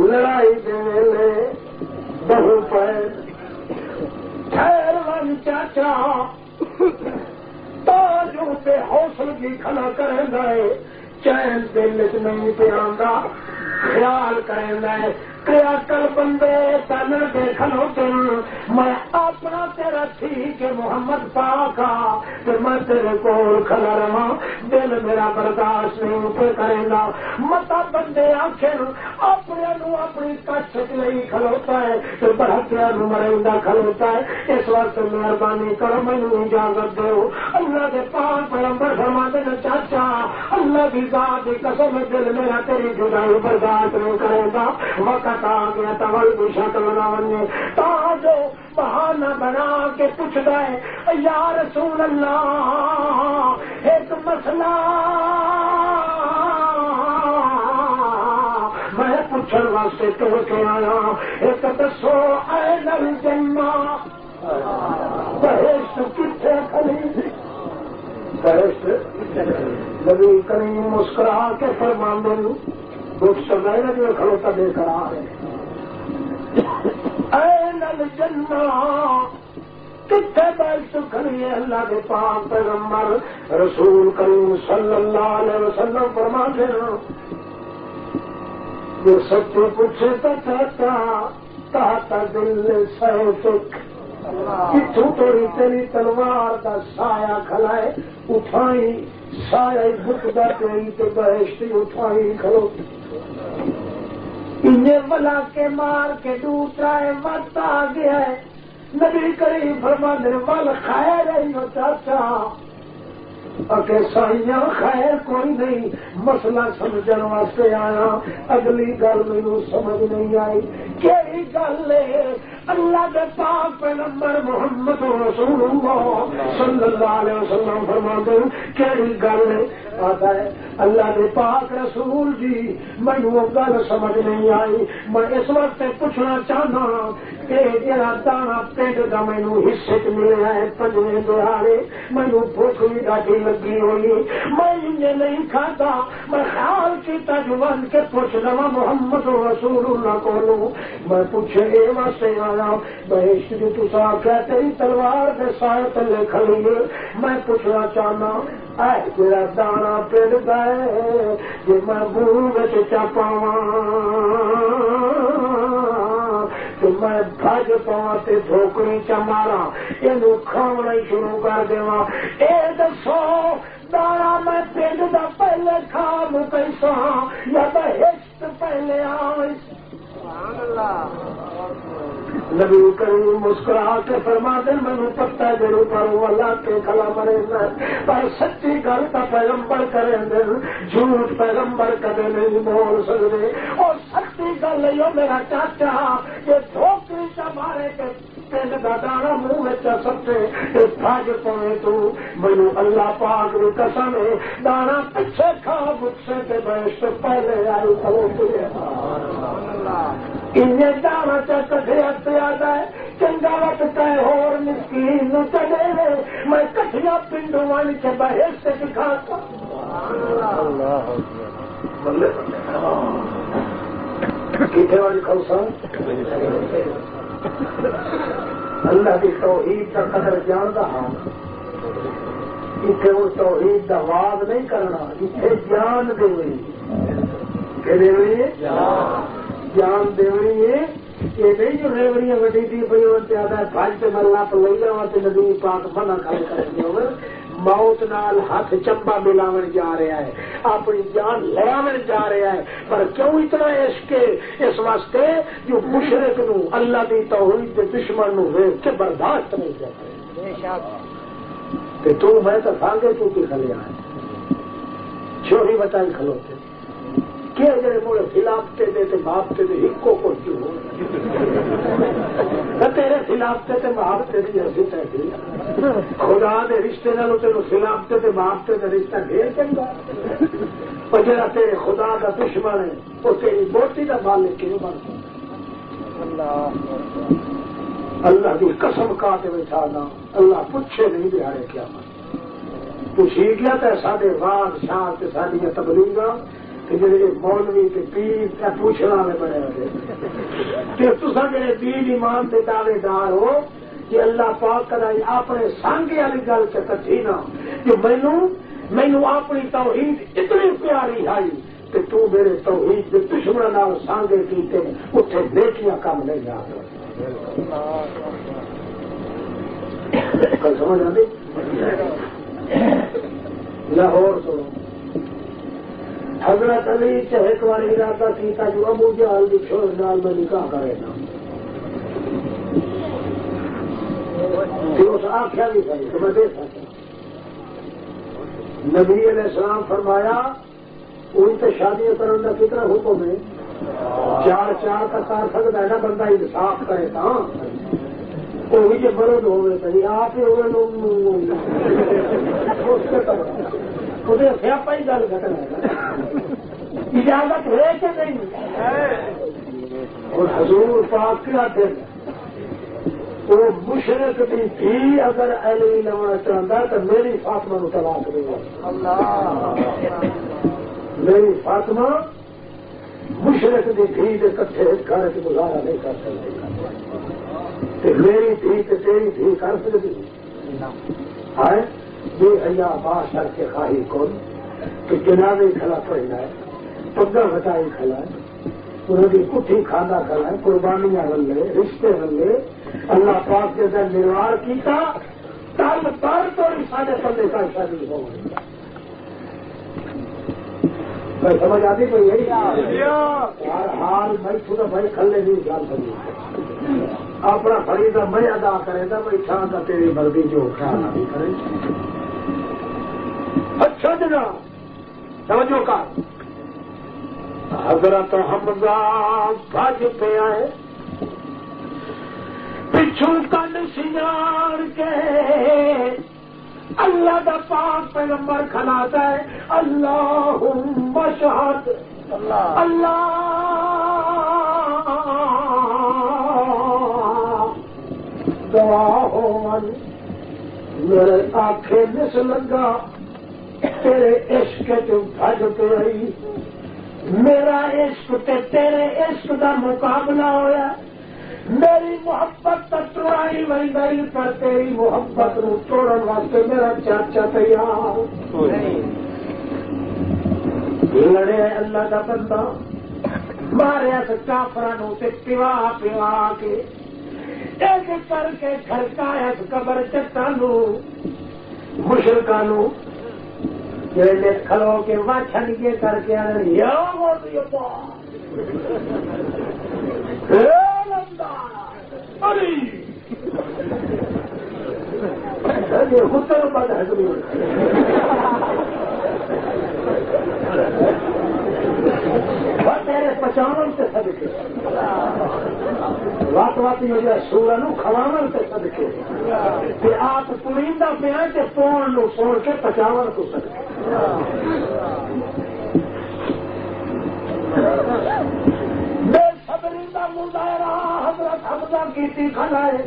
لڑائی دے ویلے بہو پیر خیر من چاچا تاجوں تے حوصلگی کھڑا کریں گے چین دل چ نہیں پہ آندا خیال کریں گے کیا کر بندے تن دے کھلو تم میں اپنا تیرا تھی کہ محمد پاک آ کہ میں تیرے کول کھڑا رہا، دل میرا برداشت نہیں پہ کرے گا۔ متا بندے آخر اپنے نو اپنی کچھ نہیں کھلوتا ہے تو برہتیا نو مریندا کھلوتا ہے۔ اس وقت مہربانی کرو مینوں اجازت دو، اللہ کے پاک پیغمبر فرماتے ہیں چاچا اللہ کی ذات کی قسم دل میرا تیری جدائی برداشت نہیں کرے گا۔ وقت آ گیا تول بھی شکل نہ بنے تا جو بہانہ بنا کے پوچھتا ہے یا رسول اللہ ایک مسئلہ میں پوچھنے واسطے کہہ کے آیا، ایک دسو این الجنہ بہشت کتنے کھلی؟ بہشت نبی کریم مسکرا کے فرماندے دکھ سمے جو کھڑوتا دیکھ رہا ہے این الجنہ کتنے بہشت کھلی ہے؟ اللہ کے پاک پیغمبر رسول کریم صلی اللہ علیہ وسلم فرماتے ہیں جو سچے پوچھے تو چاہتا کہتا دل سیفک کتوں توڑی تیری تلوار کا سایہ کھلائے اٹھائی سایہ بکدا تیری تو بہشتی اٹھائی کھلو انہیں بلا کے مار کے دوسرا وقت آ گیا ہے۔ نبی کریم فرماتے ول خیر ہے نو چاچا اکے سائیاں خیر کوئی نہیں، مسئلہ سمجھن واسطے آیا، اگلی گل مینوں سمجھ نہیں آئی کیڑی گل ہے؟ اللہ کے پاک پیغمبر محمد رسول اللہ صلی اللہ علیہ وسلم فرماتے ہیں کیڑی گل ہے؟ آتا ہے اللہ کے پاک رسول جی مینوں وہ گل سمجھ نہیں آئی، میں اس وقت پوچھنا چاہنا کہ جڑا دانا پنڈ کا مینوں حصے چ ملیا ہے پنجویں دہاڑے مینوں بھوک بھی ڈاڈی لگی ہوئی، میں انہیں نہیں کھاتا، میں خیال کیتا جوان کے پوچھ لوا محمد رسول اللہ کو میں پوچھے اے واسطے آیا بہشت جو تسا آخیا تیری تلوار کے سائے تلے کھڑی ہے، میں پوچھنا چاہنا اے جڑا دانا پنڈ گئے جی میں منہ چا پاواں تو میں بھج پاواں تے ٹھوکری چا ماراں اینوں کھاونا ہی شروع کر دیواں، اے دسو دانا میں پنڈ دا پہلے کھا مکیساں یا بہشت پہلے آویں؟ نبی کریم مسکرا کے فرماتے مینوں پتہ ضرور کروں اللہ کے کلا مرے پر سچی گل تو پیغمبر کریں دے، جھوٹ پیغمبر کدے نہیں بول سکتے، اور سچی گل یہ میرا چاچا یہ دھوکری چا مارے کے پنڈ کا دانا منہ سٹے بھج پوے تو مینوں اللہ پاک کی قسم ہے دانا پیچھے کھا گسے کے بہشت پہلے آئی کھلوتی ہے۔ انہیں دانا چکھے ہاتھ آتا ہے چنگا وقت تے ہور مسکین نو چلے میں کٹھیا پنڈوں والی کے بہشت دکھاتا کتنے والی خلصان اللہ کی توحید کا قدر جانتا ہاں، اتنے وہ توحید کا واد نہیں کرنا، اتنے جان دینی کہ دینی جان دینی ہے، یہ نہیں جو ریوڑیاں وڈی دی پی ہوتا بھج سے ملنا تو لے جا ندی پاک منع کر موت نال ہاتھ چمبا ملاون جا رہا ہے، اپنی جان لڑاون جا رہا ہے، پر کیوں اتنا عشق اس واسطے جو مشرک نو اللہ دی توحید کے دشمن نو ویکھ کے برداشت نہیں کرتا کہ تو میں تو سانگے تو کی کھلیا ہے چھوڑی بتائی کھلوتے کیا جڑے مڑے خلافتے دے تے بھاپتے دے ہکو کو کیوں تیرے خلافتے تے بھاپتے دی ہسی تے خدا دے رشتے نالوں تینوں خلافتے تے بھاپتے دے رشتہ ڈھیر چنگا اور جڑا تیرے خدا کا دشمن ہے وہ تیری بوٹی کا مالک کیوں بنتا؟ اللہ کی قسم کا کے بچانا اللہ پوچھے نہیں دیہڑے کیا تو سیکھ لیا تو سارے راز شاہ تے ساری تبلیغاں جڑے مولوی کے پیر کا پوچھنا میں بڑے ہوئے کہ تصا جڑے دین ایمان کے دعوے دار ہو کہ اللہ پاک کرائی اپنے سانگے والی گل سے کٹھی نہ کہ مینوں اپنی توحید اتنی پیاری آئی کہ تو میرے توحید کے دشمن نال سانگے کیتے اتنے نیکیاں کم نہیں آ سمجھ آتی لاہور سنو حضرت علی چاہے ایک بار ارادہ کیتا جو ابو جہل دی چھوڑ نال میں نکاح کرے نا پھر اس آخیا بھی صحیح تو میں دے سکتا نبی علیہ السلام فرمایا ان سے شادیاں کرنے کا کتنا حکم ہے چار چار کا کر سکتا ہے نا بندہ انصاف کرے تا وہی جو مرد ہوئے تو آپ ہی ہوئے مجھے سیاپا ہی گل کرنا اجازت ہے کہ نہیں اور حضور پاک کیا دن وہ مشرق بھی تھی اگر علی لونا چاہتا تو میری فاطمہ نو طلاق دے گا میری فاطمہ مشرق کی دھی کے کٹھے گھر سے گزارا نہیں کر سکتے میری دھی تو تیری دھی کر سکتی ہے بے حیا باشر کے خواہی کون کہ جنازے کھلا پڑنا ہے پگا ہٹائی کھلا ہے انہوں کی کٹھی کھانا کھلا ہے قربانیاں رلے رشتے رلے اللہ پاک کے در نروار کیتا تل تر تو سارے پلے کا شادی ہو گئی سمجھ آتی کوئی یہی حال بھائی تھوڑا بھائی کھلے نہیں جان سکتی اپنا فریضہ میں ادا کرے گا بھائی چھان کا تیری مرضی جو خیال نہیں کرے اچھا جناب توجہ کا حضرت حمزہ بھاج پہ آئے پچھو کن سیار کے اللہ دا پاک پیغمبر کھلاتا ہے اللہم شہد اللہ گواہ ہو میرے آنکھیں نس لگا تیرے عشق تو بھج پئی میرا عشق تے تیرے عشق دا مقابلہ ہویا میری محبت تک توڑائی وہی گئی پر تیری محبت نو توڑن واسطے میرا چاچا تیار لڑے اللہ دا بندہ مارے کافرانو تے پیوا پیوا کے ایک کر کے گھر کا ایک قبر چٹانو مشرکانو جیسے کھلو کے واچھن کے کر کے آنے یا موتی خطر بد ہے تیرے پچاون سے صدقے رات رات مجھے سورا نو کھواون سے صدقے کہ آپ پوریندہ پہ آئے کہ پون نو سوڑ کے پچاون کو صدقے بے صبریندہ مظاہرہ حضرت حمزہ کی تھی کھلائے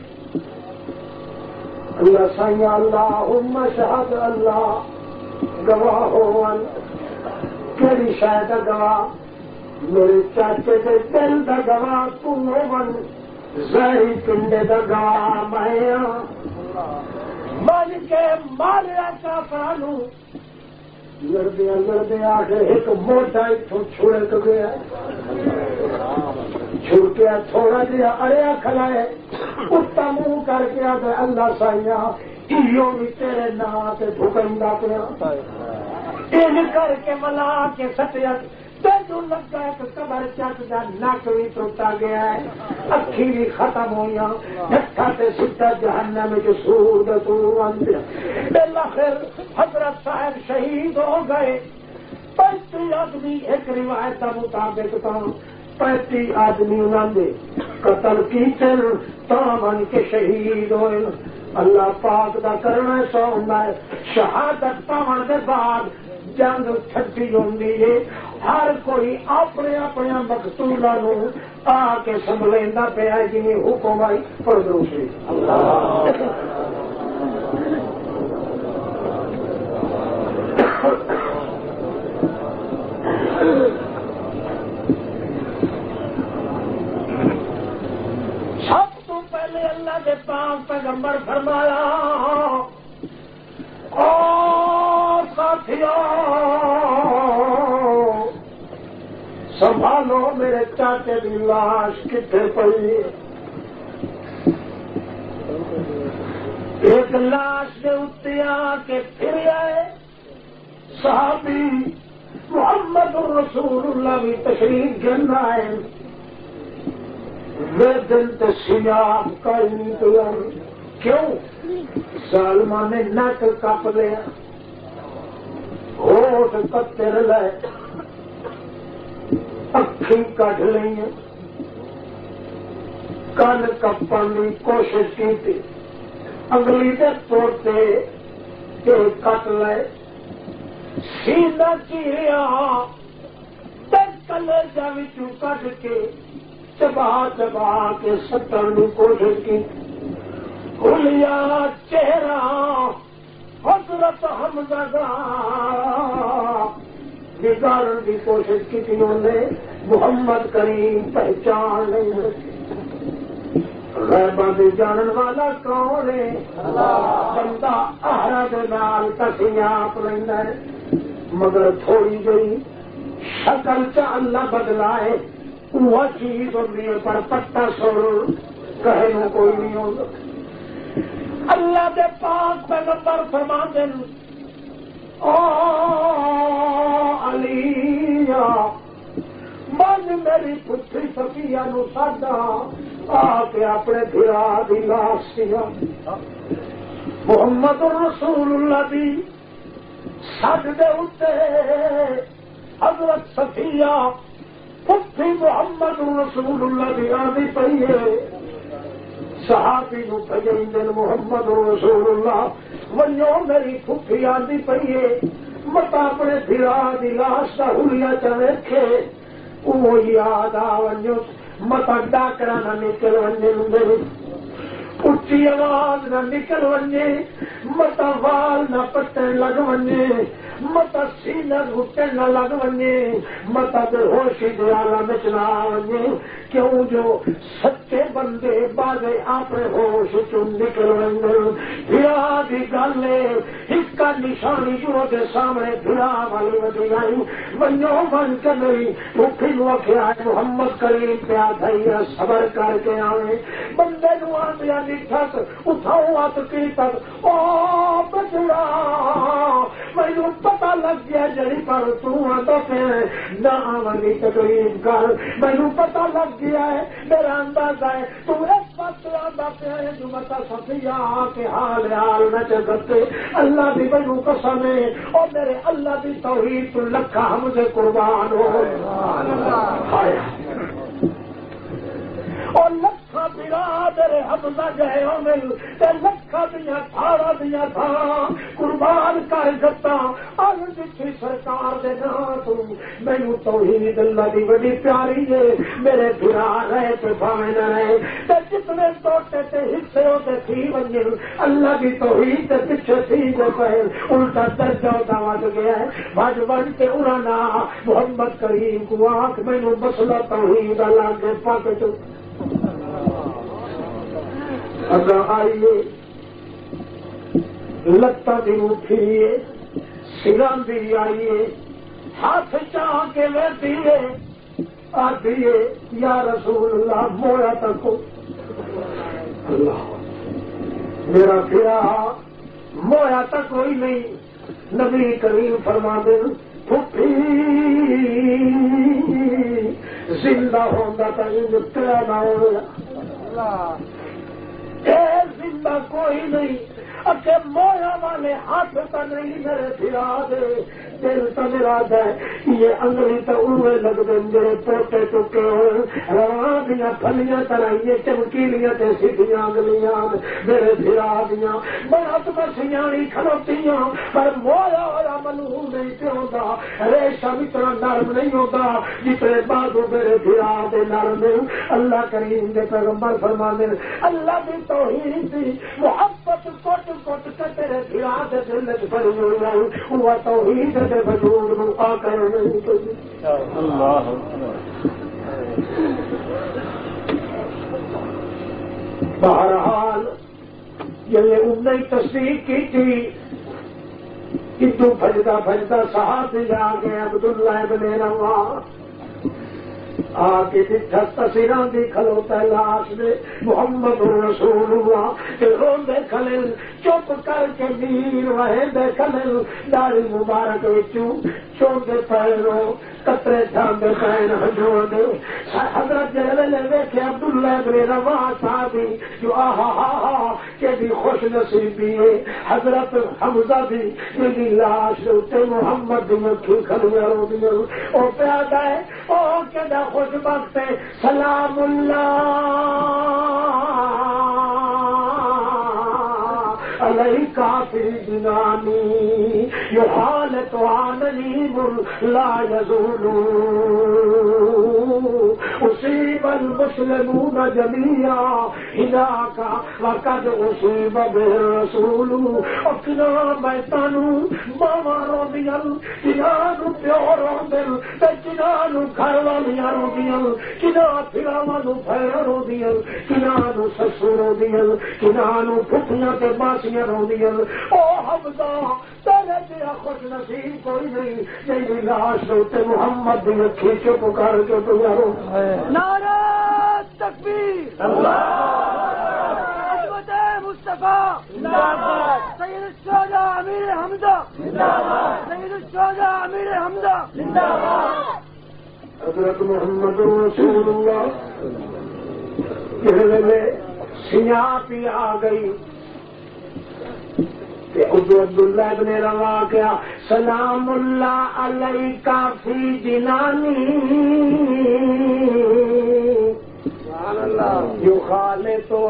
اللہ سائیں اللہم شہد اللہ گواہ ہوان کیڑی شاید گواہ میرے چاچے کے دل دا گواہ تو ہوون زہری کنڈے دا گواہ میں مالک مالیا کافرانو لڑدیا کے ایک موٹا اتوں چھوڑ کے گیا چھوڑ کے تھوڑا جہا اڑیا کھلائے اتا منہ کر کے آ گئے اللہ سائیا ایو بھی تیرے نا تے بھکندہ پیا ان کر کے ملا کے ستیت تینوں لگا ایک قبر چٹ دا نک بھی ٹوٹا گیا ہے اکھی بھی ختم ہوئی ڈھکا تے ستا جہنم جو سور دسور آندے بالآخر حضرت صاحب شہید ہو گئے 35 آدمی ایک روایت کا مطابق تو 35 آدمی انہوں نے قتل کیتے تا من کے شہید ہوئے اللہ پاک دا کرنا سو ہے شہادت پاون دے بعد جنگ چھٹی ہوندی ہے ہر کوئی اپنے اپنے مقتولہ نو آ کے سنبھلیندا پیا جی حکم آئی پڑھ دوسری سب تو پہلے اللہ کے پاک پیغمبر فرمایا ساتھیوں سنبھالو میرے چاچے کی لاش کتنے پئی ایک لاش کے اتنے آ کے پھر آئے صحابی محمد رسول اللہ بھی تشریف گرنا ہے وہ دن تو سیاب کا ہی نہیں گیا کیوں سالما نے نک کپ لیا ہوٹ کتر لے اکھی کٹ لی کن کپن کی کوشش کی تھی انگلی کے توڑتے کہ کٹ لے سینہ چیریا کلیجا وچوں کٹ کے چبا چبا کے سٹن کی کوشش کی کھلیا چہرہ حضرت حمزہ دا بگاڑنے کی کوشش کی تھی انہوں نے محمد کریم پہچان نہیں غیبہ دی جانن والا کون ہے بندہ آہرا دے نال کسیاں آپ لینا ہے مگر تھوڑی گئی شکل چا اللہ بدلائے وہ چیز ہوتی ہے پر پٹا سر کہے نو کوئی نہیں ہوگا اللہ دے پاک پیغمبر فرما دیں او علی من میری پتری صفیہ نو ساڈا آ کے اپنے بھرا دی لاش سیا محمد رسول اللہ دی سد دے اتے حضرت صفیہ پتری محمد رسول اللہ دی آدھی پئی ہے صحابی نو بھجن دن محمد رسول اللہ ونو میری پھپھی آدھی پئی ہے مت اپنے بھرا دی لاش دا ہولیا چ ویکھے وہ یاد آ ونجو مت ڈاکرا نہ نکل ونجے میرے اچھی آواز نہ نکل ونجے مت وال نہ پٹن لگ ونجے مت سینہ گھٹن نہ لگ ونجے مت بے ہوشی دیالا نچنا ونجے کیوں جو سچے بندے بازے اپنے ہوش چوں نکل ونجے بھرا دی گل اس کا نشانی جو دے سامنے بھرا والی وجہ آئی ونجو بن کے نہیں بھوکھی نو آخیا محمد کریم پیا دھیا صبر کر کے آئے بندے نو آدیا نٹھس اٹھاؤ ہاتھ کی تک او بچڑا مینو پتا لگ گیا جڑی پر تو آتا پہ نہ آوانی تقریب کر مینو پتا لگ گیا ہے میرا اندازہ ہے تو اس وقت آتا پہ ہے جو متا صفیہ کے حال حال نہ چگتے اللہ دی مینو قسم ہے اور میرے اللہ دی توحید تو لکھا ہم سے قربان ہو اور لکھا برادر حمزہ گئے ہو مل تے لکھا دیا تھارا دیا تھا قربان کر جتا اور جتھی سرکار دے نا تو مینو توحید اللہ دی بڑی پیاری ہے میرے بھرا رہے تے بھاوے نہ رہے تے جتنے توٹے تے حصے ہوتے تھی ونجے اللہ دی توحید تے پیچھے تھی جو کہے الٹا درجہ دعوت گیا ہے بھج بن کے اڑانا محمد کریم کو آنکھ مینو مسئلہ توحید اللہ کے پاک تو اگر آئیے لتا دی اٹھیے سران دی آئیے ہاتھ چاہ کے لیٹیے آدھیے یا رسول اللہ مویا تک اللہ میرا پھرا مویا تک کوئی نہیں نبی کریم فرما دیں پھپھی زندہ ہوگا تو تیرا نہ ہوگا زندہ کوئی نہیں اچھے مویا والے ہاتھ تو نہیں میرے پھرا دے دل تو میرا دے یہ انگلی تو اوے لگ دیں میرے پوٹے ٹوکے ہوئے رواں دیا پھلیاں طرح یہ چمکیلیاں تے سیدھیاں انگلیاں میرے پھرا دیا بڑا تو میں سیاڑی کھلوتیاں پر مویا والا منو نہیں پیوندا ریشم اتنا نرم نہیں ہوتا جتنے بازو میرے پھرا دے نرم اللہ کریم دے پیغمبر فرماندے اللہ دی توحید دی محبت کوٹ کوٹ کے تیرے بھرا دے دل وچ بھری ہوئی ہے وہ توحید دے وجود نو آ کر نہیں کوئی اللہ بہرحال یہ انہیں تصدیق کی تھی کہ تو بھجتا بھجتا صحابی آ گئے عبداللہ ابن رواحہ آ کے تصویراں دی کھلوتا لاش دے محمد رسول اللہ تے روندے کھلے چپ کر کے ویر وہے دے کھلے داڑھی مبارک وچوں چوندے پیروں قطرے جاندے پین ہجوڑ دے حضرت جلال ویکھے عبداللہ ابن رواحہ صحابی جو آہا ہا ہا کہ بھی خوش نصیبی ہے حضرت حمزہ بھی میری لاش تے محمد دی مکھی کھلیا رو دی او پیادا ہے او کیڑا خوش بخت ہے سلام اللہ علیکا فی جنانی یحالت عننی لا یزول اصیب المسلمون جميعا ہداک وقد اصیب بالرسول اور کنا میں تانوں ماما روندیاں کنا پیو روندل تے کنا گھر والیاں روندیاں کنا پھراواں پھیر روندیاں کنا سسو روندیاں کنا پھپھیاں تے باسیاں روندیاں او حمزہ تیرے جیا خوش نصیب کوئی نہیں جی لاش تے محمد دی اکھی چپ کر کے تو یارو نعرہ تکبیر عظمت مصطفیٰ سید الشہداء امیر حمزہ سید الشہداء امیر حمزہ حضرت محمد رسول اللہ کہنے سیاہ پی آ گئی عبداللہ ابن رواحہ کیا سلام اللہ علیکا فی جنانی جو خالے تو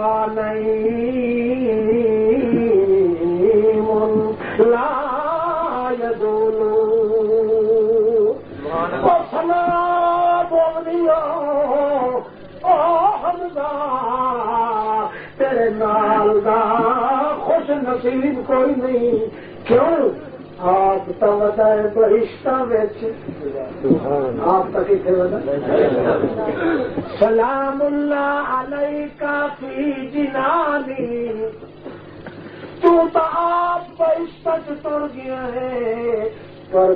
لا یزول او سلام بولیا او حمزہ تیرے نال دا خوش نصیب کوئی نہیں کیوں آپ تو بتائے بہشتہ بیچ آپ تک کتنے بتا سلام اللہ علیکا فی جنانی تو آپ بہشتہ تر گیا ہے پر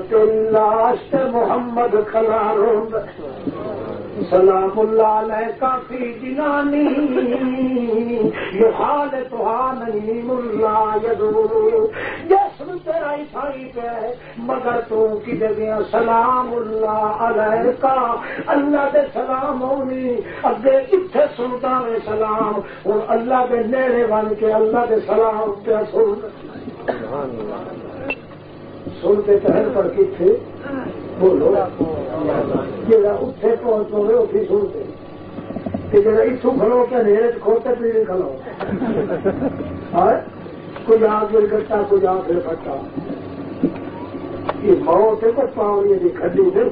لاش محمد کھلا روند سلام اللہ علیکا فی جنانی یحالتھا نعیم اللہ یزول جسم تیرا عیسائی پہ ہے مگر تو کدے گیا سلام اللہ علیکا اللہ دے سلام ہونی اگے اتھے سنتا ہے سلام اور اللہ دے نیڑے بن کے اللہ دے سلام پہ سنتے پہل پر کتنے بولو جا اتنے پہنچو گے اتنی سنتے جا اتو کھلو کے نیڑے کھوتے پیڑی کھلو کچھ آگ گر گٹا کچھ آگ گر پٹا یہ موت ہے کچھ پاؤنی دی کھڈی دے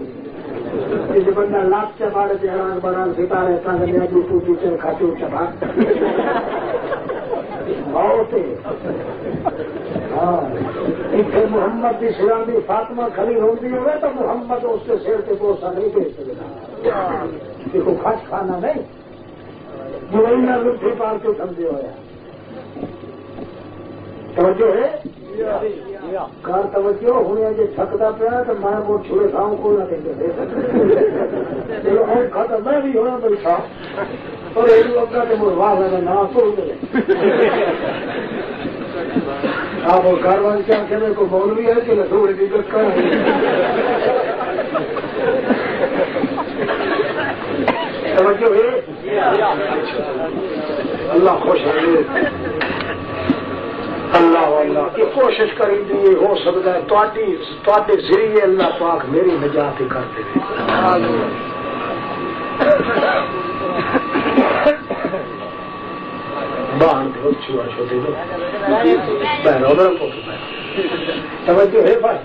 یہ بندہ لاکھ چپاڑے سے حیران بران ستارے تنگ جو ٹوٹی سے کھاٹو چپا موت ہے ہاں اتنے محمد کی سلامی فاطمہ کھڑی ہوتی ہوئے تو محمد اس کے سر کے بوسا نہیں دے سکتا دیکھو خاص کھانا نہیں جو لٹھی پال کے سمجھے ہوا توجہ ہے کار توجہ ہونے جو تھکتا پیا تو میں وہ چھوڑے کھاؤں کو نہ دے چلو اور کھاتا میں بھی ہونا بیٹھا اور ایک لوگ کا واہ میں نہ تو آپ کاروان کیا کرنے کو مولوی ہے کہ لسوڑی دقت کر توجہ ہے اللہ خوش ہے اللہ اللہ کی کوشش کریں گی ہو سکتا ہے تے ذریعے اللہ پاک میری نجات ہی کرتے باہر چھوا چھوٹے توجہ ہے بھائی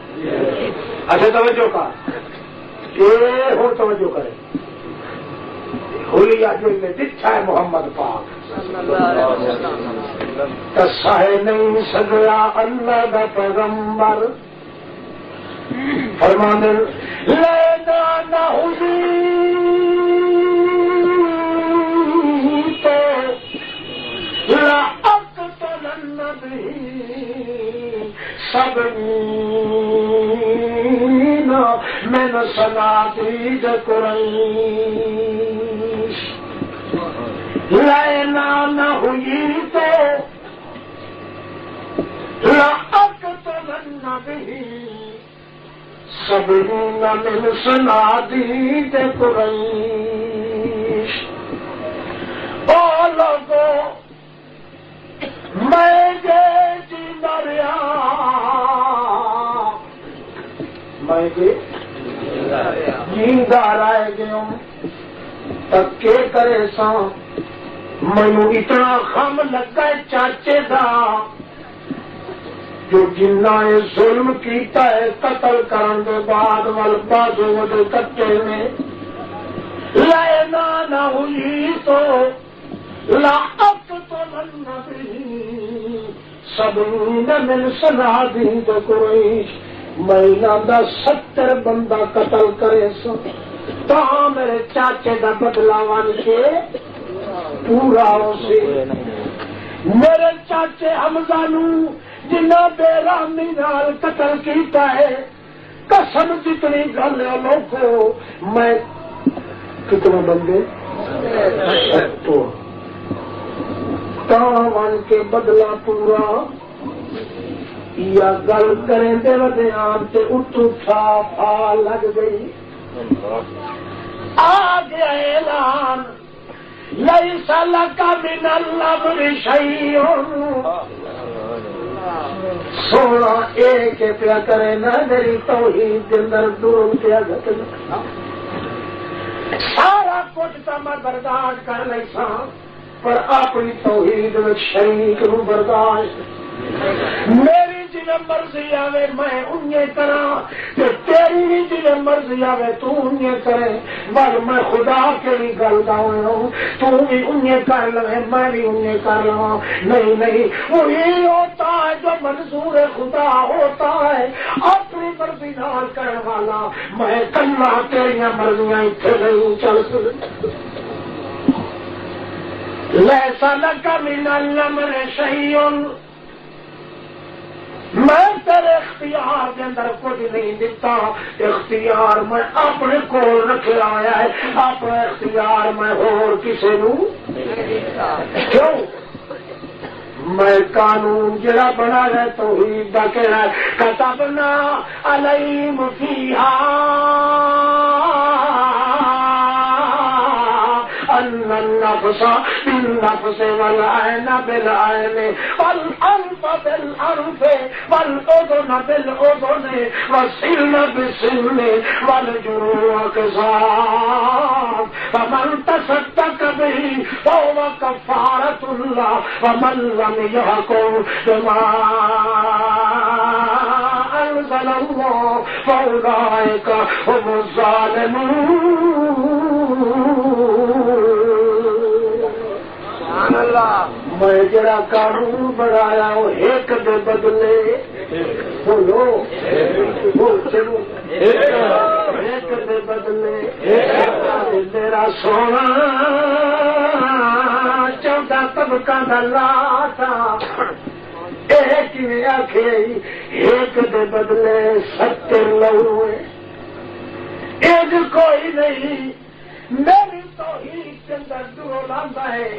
اچھا توجہ کا یہ ہو توجہ کرے ہولی آج میں دکھا ہے محمد پاک تصاہے نہیں سگلا اللہ کا پیغمبر فرمانے لینا نہ ہوئی تو لأقتلن به 70 من سنادید قریش لینا نہ ہوئی تو لأقتلن به سبعین من صنادید قریش. او لوگوں میں گے جیندہ رہا، میں گے جیندہ رہ گیا تکے کرے سا مینوں اتنا غم لگا چاچے دا جو جنہ ظلم کیتا ہے قتل کرن دے بعد ول بازو دے کٹے نے لینا نہ ہوئی تو لأقتلن به سبعین من صنادید قریش. میں دا 70 بندہ قتل کرے سو تا میرے چاچے دا بدلا ون کے پورا ہو سی. میرے چاچے حمزہ نو جنہ بے رحمی نال قتل کیتا ہے، قسم جتنی گل لوگو میں کتنے بندے ون کے بدلا پورا یا گل کریں دے ودیان تے اٹھو تھا پا لگ گئی. آ گیا اعلان لیس لک من الامر شیء. سونا ایک پیا کرے نہ میری توحید دے اندر دور پیا گھٹ سارا کچھ تو میں برداشت کر لئی سا پر اپنی توحید میں شریک نو برداشت. میری جنہیں مرضی آوے میں انہیں کرا کہ تیری بھی جنہیں مرضی آوے تو انہیں کرے. بل میں خدا کے لیے گل گاؤں ہوں، تو بھی انہیں کر لے میں بھی انہیں کر لوں. نہیں نہیں، وہی ہوتا ہے جو منظور خدا ہوتا ہے اپنی مرضی نال کرنے والا. میں کلا تیری مرضیاں اتنے نہیں چل سکتی. لیس لک من الامر شیء. میں تیرے اختیار کے اندر کچھ نہیں دیتا، اختیار میں اپنے کول رکھے آیا ہے، اپنا اختیار میں اور کسی نو کیوں. میں قانون جڑا بنا ہے توحید دا کہنا ہے کتبنا علیہم فیہا ان النفس بالنفس والعین بالعین والانف بالانف والاذن بالاذن والسن بالسن والجروح قصاص فمن تصدق به فهو كفارة الله ومن لم يحكم بما أنزل الله فأولئك هم الظالمون. میں جڑا قانون بنایا وہ ایک دے بدلے بولو چلو ایک دے بدلے میرا سونا 14 طبقہ دا لاٹا ایک میں آخے ایک دے بدلے 70 لوے. ایک کوئی نہیں میری توحید کے اندر دور لاندہ ہے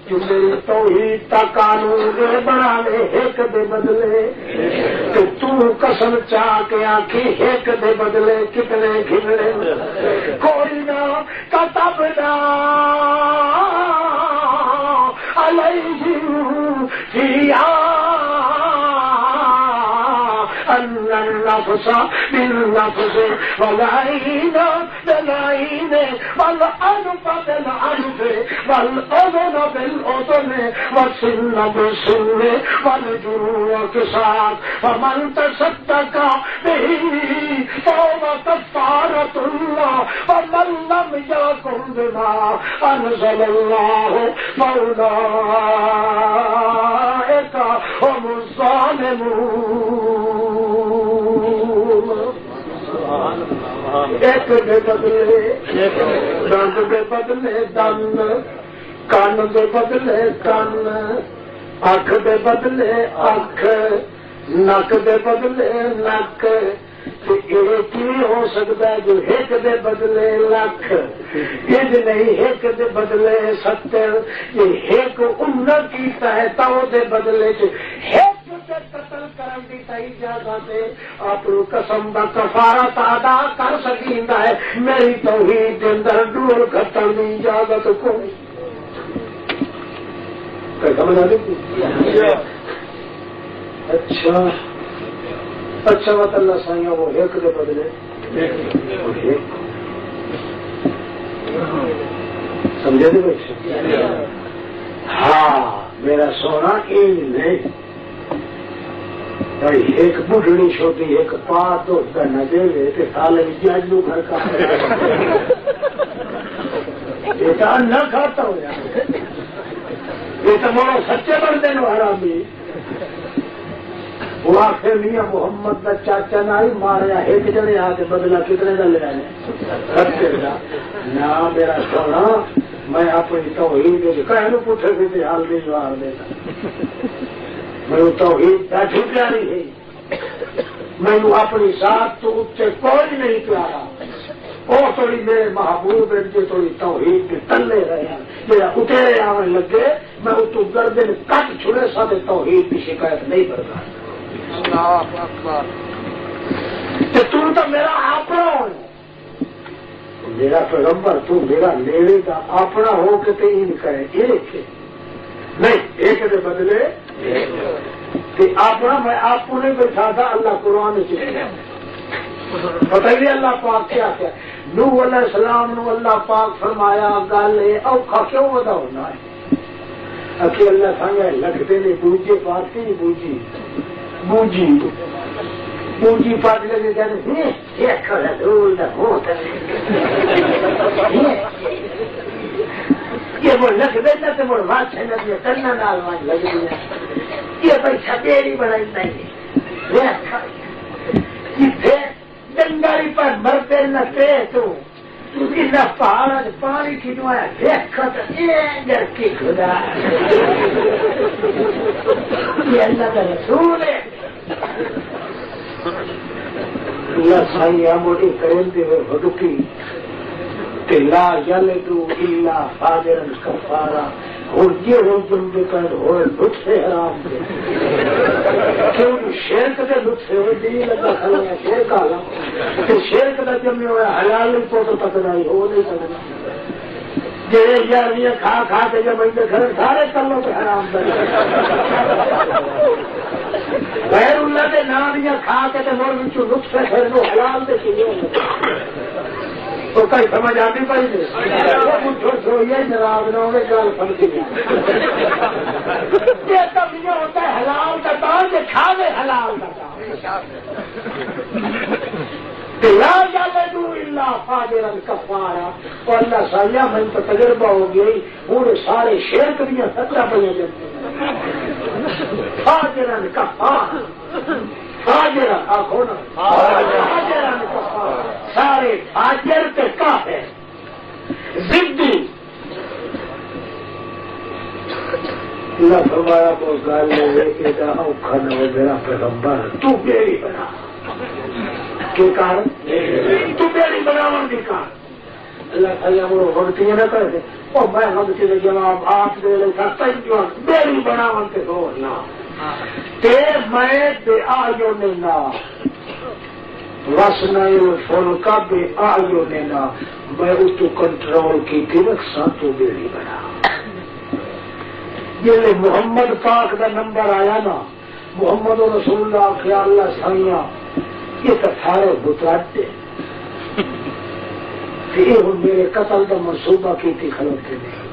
کہ میری توحید کا قانون بنا لے ایک دے بدلے. کہ تو قسم چاہ کے آخی ایک دے بدلے کتنے گھرے کوئی نہ کتبنا علیہم فیہا ان النفس بالنفس والعین بالعین والانف بالانف والاذن بالاذن والسن بالسن والجروح قصاص فمن تصدق به فهو كفارة الله ومن لم يحكم بما أنزل الله فأولئك هم الظالمون. ایک دے بدلے دند دے بدلے دند، کان دے بدلے کان، اکھ دے بدلے اکھ، نک دے بدلے نک، یہ کی ہو سکتا ہے جو ایک دے بدلے لکھ، یہ نہیں ایک دے بدلے 70، یہ ایک امت کیتا ہے تو دے بدلے ایک قتل کرن دی اجازت ہے، اپنی قسم دا کفارہ ادا کر سکیندا ہے، میری توحید دے اندر ڈول گھٹن دی اجازت کوئی سمجھ آ گئی؟ اچھا مت اللہ سائیاں وہ ایک دے بدلے سمجھے دے بھائی؟ ہاں میرا سونا این نہیں بھائی، ایک بڑھڑی چھوٹی ایک پات دوست نہ دے تو سال جج لو گھر کا بیٹا نہ کھاتا ہو جائے، یہ تو مارو سچے بندے نو حرامی وہ آخر میاں محمد کا چاچا نہ ہی ماریا ایک جنے آ کے بدلا کتنے کا لے آئے نہ میرا سونا میں اپنی توحید کہنے پوچھے بھی حال بھی جوار دینا میں توحید بیٹھی پیاری ہے، میں اپنی ذات تو اچھے کوئی نہیں پیارا، وہ تھوڑی میرے محبوب جو تھوڑی توحید کے تلے رہے ہیں میرا اٹھے آنے لگے میں اتو گردن کٹ چھڑے ساتھ توحید کی شکایت نہیں کرتا، تو میرا اپنا ہو، میرا پیغمبر تو میرا لینے کا اپنا ہو کے تو ان کرے ایک نہیں ایک دے بدلے کہ اپنا میں آپ کو نہیں بیٹھا تھا، اللہ قرآن سے پتہ ہی اللہ پاک کیا کیا نوح علیہ السلام نو اللہ پاک فرمایا گل اوکھا کیوں ودا ہونا ہے، اکی اللہ سانگا لگتے نے بوجھے پاک کی بوجھی بوجھی بوجھی پاک لگے کہتے ہیں یہ کھڑا دھول دا ہوتا یہ وہ لگ دینا تو وہ بات ہے لگی کرنا نال مان لگ دیا یہ بھائی چھپیری بڑائی نہیں یہ ڈنگاری پر مرتے نہ تے تو نہ پہاڑ پانی کھینچوایا دیکھا تو یہ کی خدا یہ اللہ کا رسول ہے، اللہ سائیاں موٹی کرتے ہوئے بھگتی لا یلدو الا فاجرا کفارا اور یہ ہو تم کے قید ہوئے لطف حرام کے کیوں شرک کے لطف ہوئے دینی لگا کھلیا شرک آلا کہ شرک کا جمعی ہوئے حلال نہیں کو تو تکڑائی ہو نہیں سکتا جیرے یاریاں کھا کھا کے جب اندر گھر سارے کلوں پہ حرام در غیر اللہ کے نامیاں کھا کے تو مور بچو لطف ہے وہ حلال دے کی تو کئی سمجھ آتی پائی نہیں جناب نہ ہوگے گال پھنسی یہ تب یہ ہوتا ہے حلال کا کام کہ کھا لے حلال کا کام لا یلدو الا فاجرا کفارا اور اللہ سایہ میں تو تجربہ ہو گئی پورے سارے شرک دیا سچا بنے جاتے فاجرا کفارا فاجرا آخو نا فاجرا کفارا سارے فاجر کے کافر ضدی اللہ فرمایا کو گال لے کے دا اوکھا نہ ہو میرا پیغمبر تو میری بنا کے کارن تو میری بناون کی کارن اللہ تعالیٰ وہ غلطی نہ کر دے اور میں غلطی نے جواب آپ دے لے سکتا ہی میری بناون کے دو نہ تے میں بے آیو نے نہ وسنائی فول کا بے آیو نے نہ میں اس تو کنٹرول کی تھی رکھسا تو میری بنا یہ محمد پاک کا نمبر آیا نا محمد رسول اللہ خیال اللہ سائیاں یہ تو سارے بتاتے کہ یہ میرے قتل کا منصوبہ کی تھی خلق کے نہیں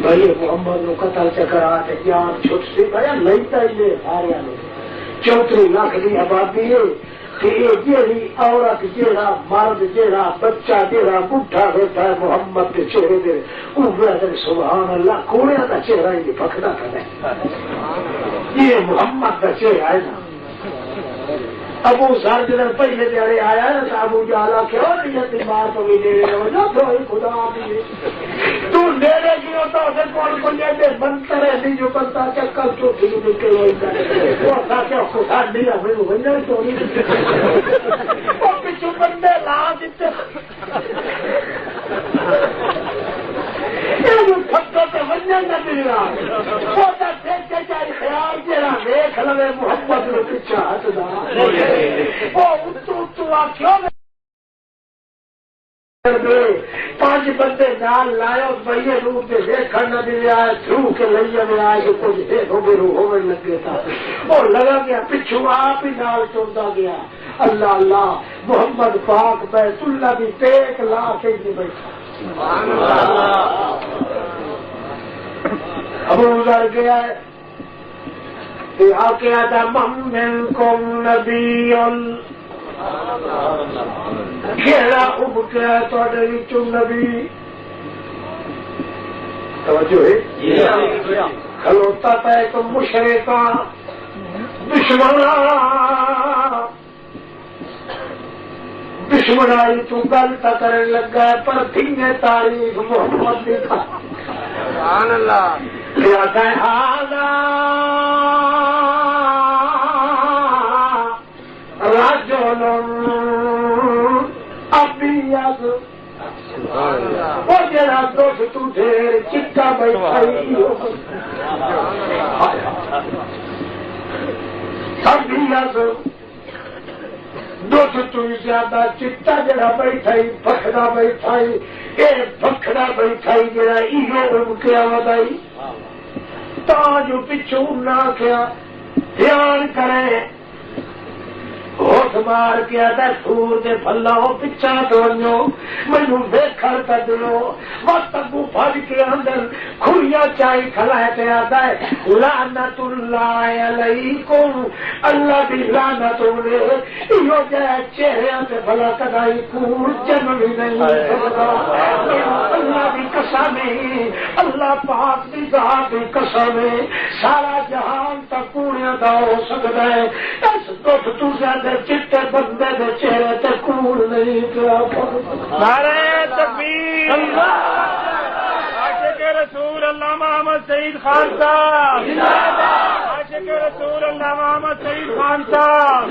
بھائی محمد نو قتل چکرا تے جان چھٹ سی بھائی لئیتا ہی لے سارے لوگ 34 لاکھ کی آبادی ہے کہ یہ جیڑی عورت جیڑا مرد جیڑا بچہ جیڑا بڈھا بیٹھا ہے محمد کے چہرے دے سبحان اللہ کوڑے کا چہرہ ہی پکڑا تھا یہ محمد کا چہرہ ہے نا ابو سر جن پہلے دیہڑے آیا نا ابو جالا کیوں نہیں مار تو بھی دے خدا بھی تو نیڑے کی ہوتا اسے کون بنیا دے بنتا رہتی جو بنتا چکل چوٹھی کو دیکھ کے وہ تھا کہ خدا نہیں ہمیں بنیا چوری وہ پچھو بندے لا دیتے بنیا نہ ملا وہ دیکھتے چاہیے خیال جہاں دیکھ لے محمد نے پیچھا ہٹدا وہ اتو آخو پانچ بندے نال لائے بھائی روپ سے دیکھنے نہ دیا تھرو کے لئیے میں آئے کہ کچھ دیکھو گے روح ہونے لگے تھا وہ لگا گیا پچھو آپ ہی نال چلتا گیا اللہ اللہ محمد پاک بیت اللہ بھی ٹیک لا کے ہی بیٹھا اب ادھر گیا ہے آ کے آتا من کم نبی کھیڑا اب کیا تو نبی توجہ ہے کھلوتا تھا ایک مشرکا دشمنائی تو گلتا کرنے لگا پر دھینے تاریخ محمد دکھا سبحان اللہ کیا کہا راجل ابیض وہ جرا دوست تو ڈھیر چٹا بیٹھائی ابیض دوست تو زیادہ چٹا جڑا بیٹھائی بکھڑا بیٹھائی اے بکھڑا بیٹھائی جڑا ایو کیا ودائی تا جو پچھو نہ کیا دھیان کرے ہوش مار کے آتا سور دے پھلاؤ پچھا دونوں مینو دیکھر کر دلو وقت اگو پھڑ کے اندر کھڑیاں چائی کھلائے پہ آتا ہے لعنت اللہ علیکم اللہ بھی لعنت ہوئے یہ جائے چہرے سے بھلا کدائی کور جنم بھی نہیں سکتا اللہ بھی قسم ہے اللہ پاک بھی ذات بھی قسم ہے سارا جہان تک کوڑیاں دا ہو سکتا ہے اس دکھ تو زیادہ چٹے بندے دے چہرے تے کوڑ نہیں کیا نعرہ تکبیر عاشق رسول اللہ محمد سعید خان صاحب عاشق رسول اللہ محمد سعید خان صاحب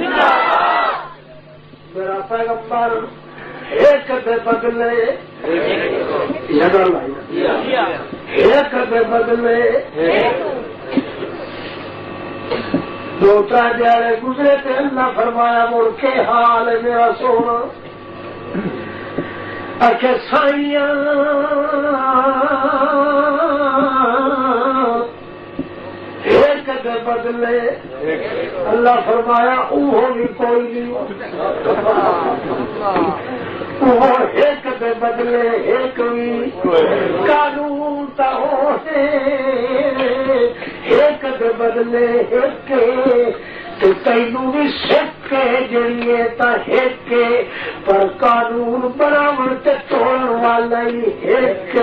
میرا پیغمبر ایک دے بدلے ایک دے بدلے دو چار دیہڑے گزرے تھے اللہ فرمایا مڑ کے حال میرا سونا اچھا سائیاں ایک دے بدلے اللہ فرمایا اوہ بھی کوئی نہیں وہ ایک دے بدلے ایک بھی قانون تا ہو ایک دے بدلے ایک تو تینوں بھی سکھ جڑیے تا ایک پر قانون برابر تے توڑن والا ہی ایک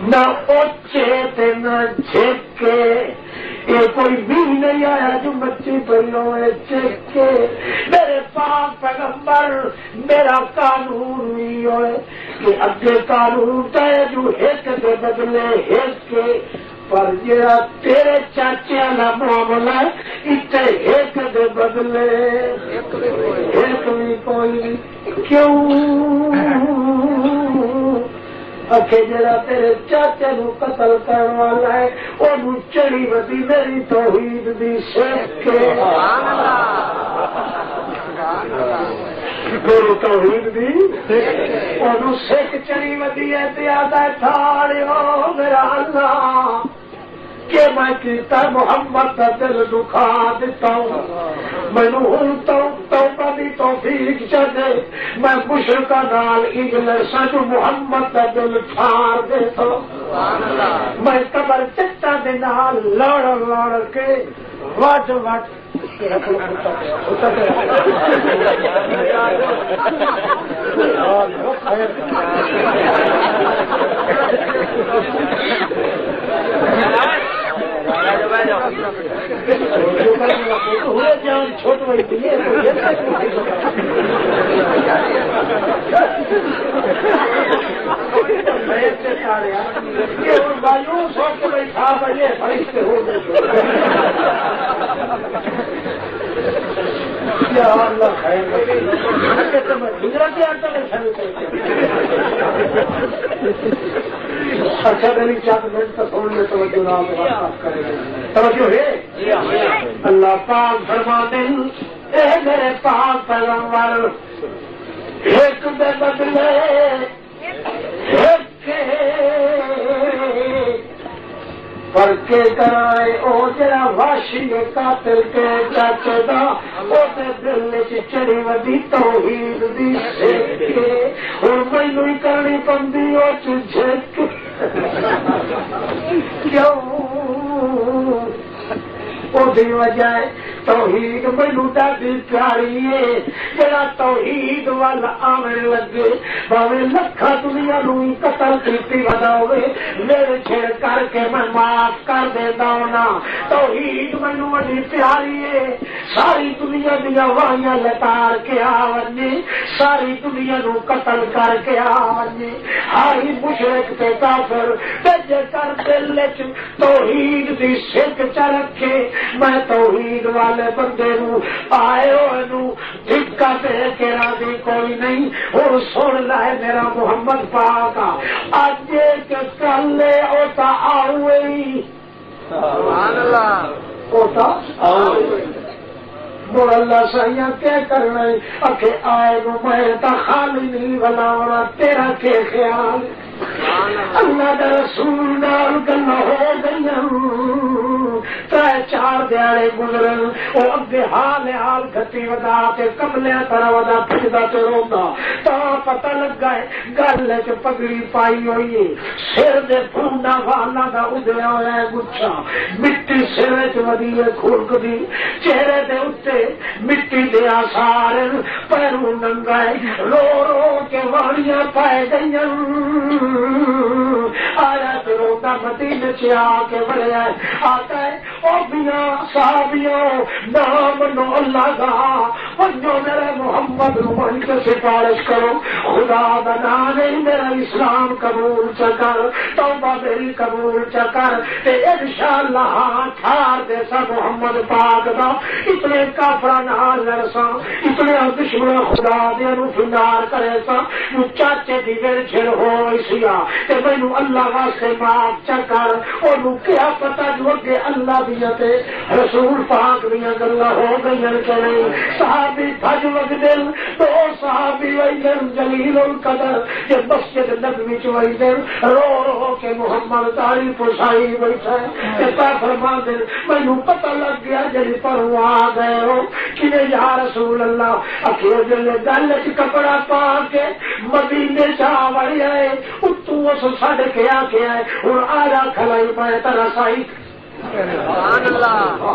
نہ اچھے تے نہ جھکے یہ کوئی بھی نہیں آیا جو مچھی پہلو ہے چکے میرے پاک پیغمبر میرا قانون بھی ہوئے کہ اگے قانون تے جو ایک دے بدلے ایک پر جڑا تیرے چاچے والا معاملہ اتنے ایک دے بدلے ایک بھی کوئی کیوں اکھے جڑا تیرے چاچے نو قتل کرنے والا ہے وہ چڑی ودی میری توحید دی شک میری توحید دی وہ سکھ چڑی ودی ہے پیادا تھاڑیو میرا اللہ کہ میں کیتا محمد کا دل دکھا دیتا ہوں مینو ہوں توبہ دی توفیق چلے میں مشرکاں نال اجلساں جو محمد کا دل ٹھار دیتا ہوں میں قبر چٹا دے نال لڑ کے وٹ وٹ چھوٹ بڑی آ رہا یہ ہوں مایوس ہو کے بیٹھا بھائی فرشتے ہو گئے کیا اللہ خیر میں گجراتی آتا ہے اچھا میری 4 منٹ کا سن لے توجہ نام کرے توجہ ہے اللہ پاک فرماتے ہیں اے میرے پاک پیغمبر ایک دے بدلے ایک پر کے کرائے او جڑا واشی قاتل کے چاچے دا او تے دل وچ چڑی ودی توحید دی سکھ ہن مینوں ہی کرنی پندی او جھک کیوں او دی وجہ توحید مینوں ڈاڈی پیاری ہے جڑا توحید وال آویں لگے باویں لکھاں دنیا نوں قتل کیتی ودا ہوے میرے چھڑ کر کے میں معاف کر دیندا ہونا توحید مینوں بڑی پیاری ہے ساری دنیا دیا واہیاں لتار کے آونے ساری دنیا نوں قتل کر کے آونے ہائی مشرک تے کافر تے جے کر دل وچ توحید دی سکھ چ رکھے میں توحید والے بندے نو آئے ہوئے دھکا دے کے راضی کوئی نہیں اور سن لائے میرا محمد پاک اج کے کل اوتا آؤئی سبحان اللہ اوتا آؤئی مڑ اللہ سائیاں کیا کرنا ہے اکھے آئے نو میں تا خالی نہیں بلاونا تیرا کے خیال اللہ دا رسول نال گلا ہو گئی 3-4 دیہڑے گزرن وہ اگے حال گھٹی ودا کے کملیاں طرح ودا پھردا تے روندا تا پتہ لگا ہے گل چ پگڑی پائی ہوئی ہے سر دے پھونڈا والا دا اڈیا ہوا ہے گچھا مٹی سر وچ ودی ہے کھڑک دی چہرے دے اوتے مٹی دے آثار پیروں ننگا ہے رو رو کے واڑیاں پائے گئیاں آیا تو روتا مدینے سے آ کے بڑھیا آتا ہے اور بنا صحابیوں نام نو اللہ کا جو میرے محمد روحانی کے سفارش کرو خدا بنا نہیں میرا اسلام قبول چکر توبہ میری قبول چکر انشاءاللہ ہاتھ چھاڑ دے سا محمد پاک دا اتنے کافرہ نال لرساں اتنے دشمن خدا دے نو فنار کرے سا چاچے دی ورچھڑ ہوئی سیا تے مینوں اللہ واسطے معاف چکر اونوں کیا پتہ جو اگے اللہ دیا تے رسول پاک دیا گلاں ہو گئیاں کہ نہیں صحابی بھج وگدل تو صحابی ویندن جلیل القدر یہ مسجد نبوی چ ویندن رو رو کے محمد داری پسائی بیٹھا ہے تے تا فرما دے مینوں پتہ لگ گیا جڑی پروں آ گئے ہو کہ یا رسول اللہ اکھے دل گل وچ کپڑا پا کے مدینے چا وڑی آئے اتوں اس سڑ کے آ کے آئے اور آجا کھلائی پائے ترا سائی سبحان اللہ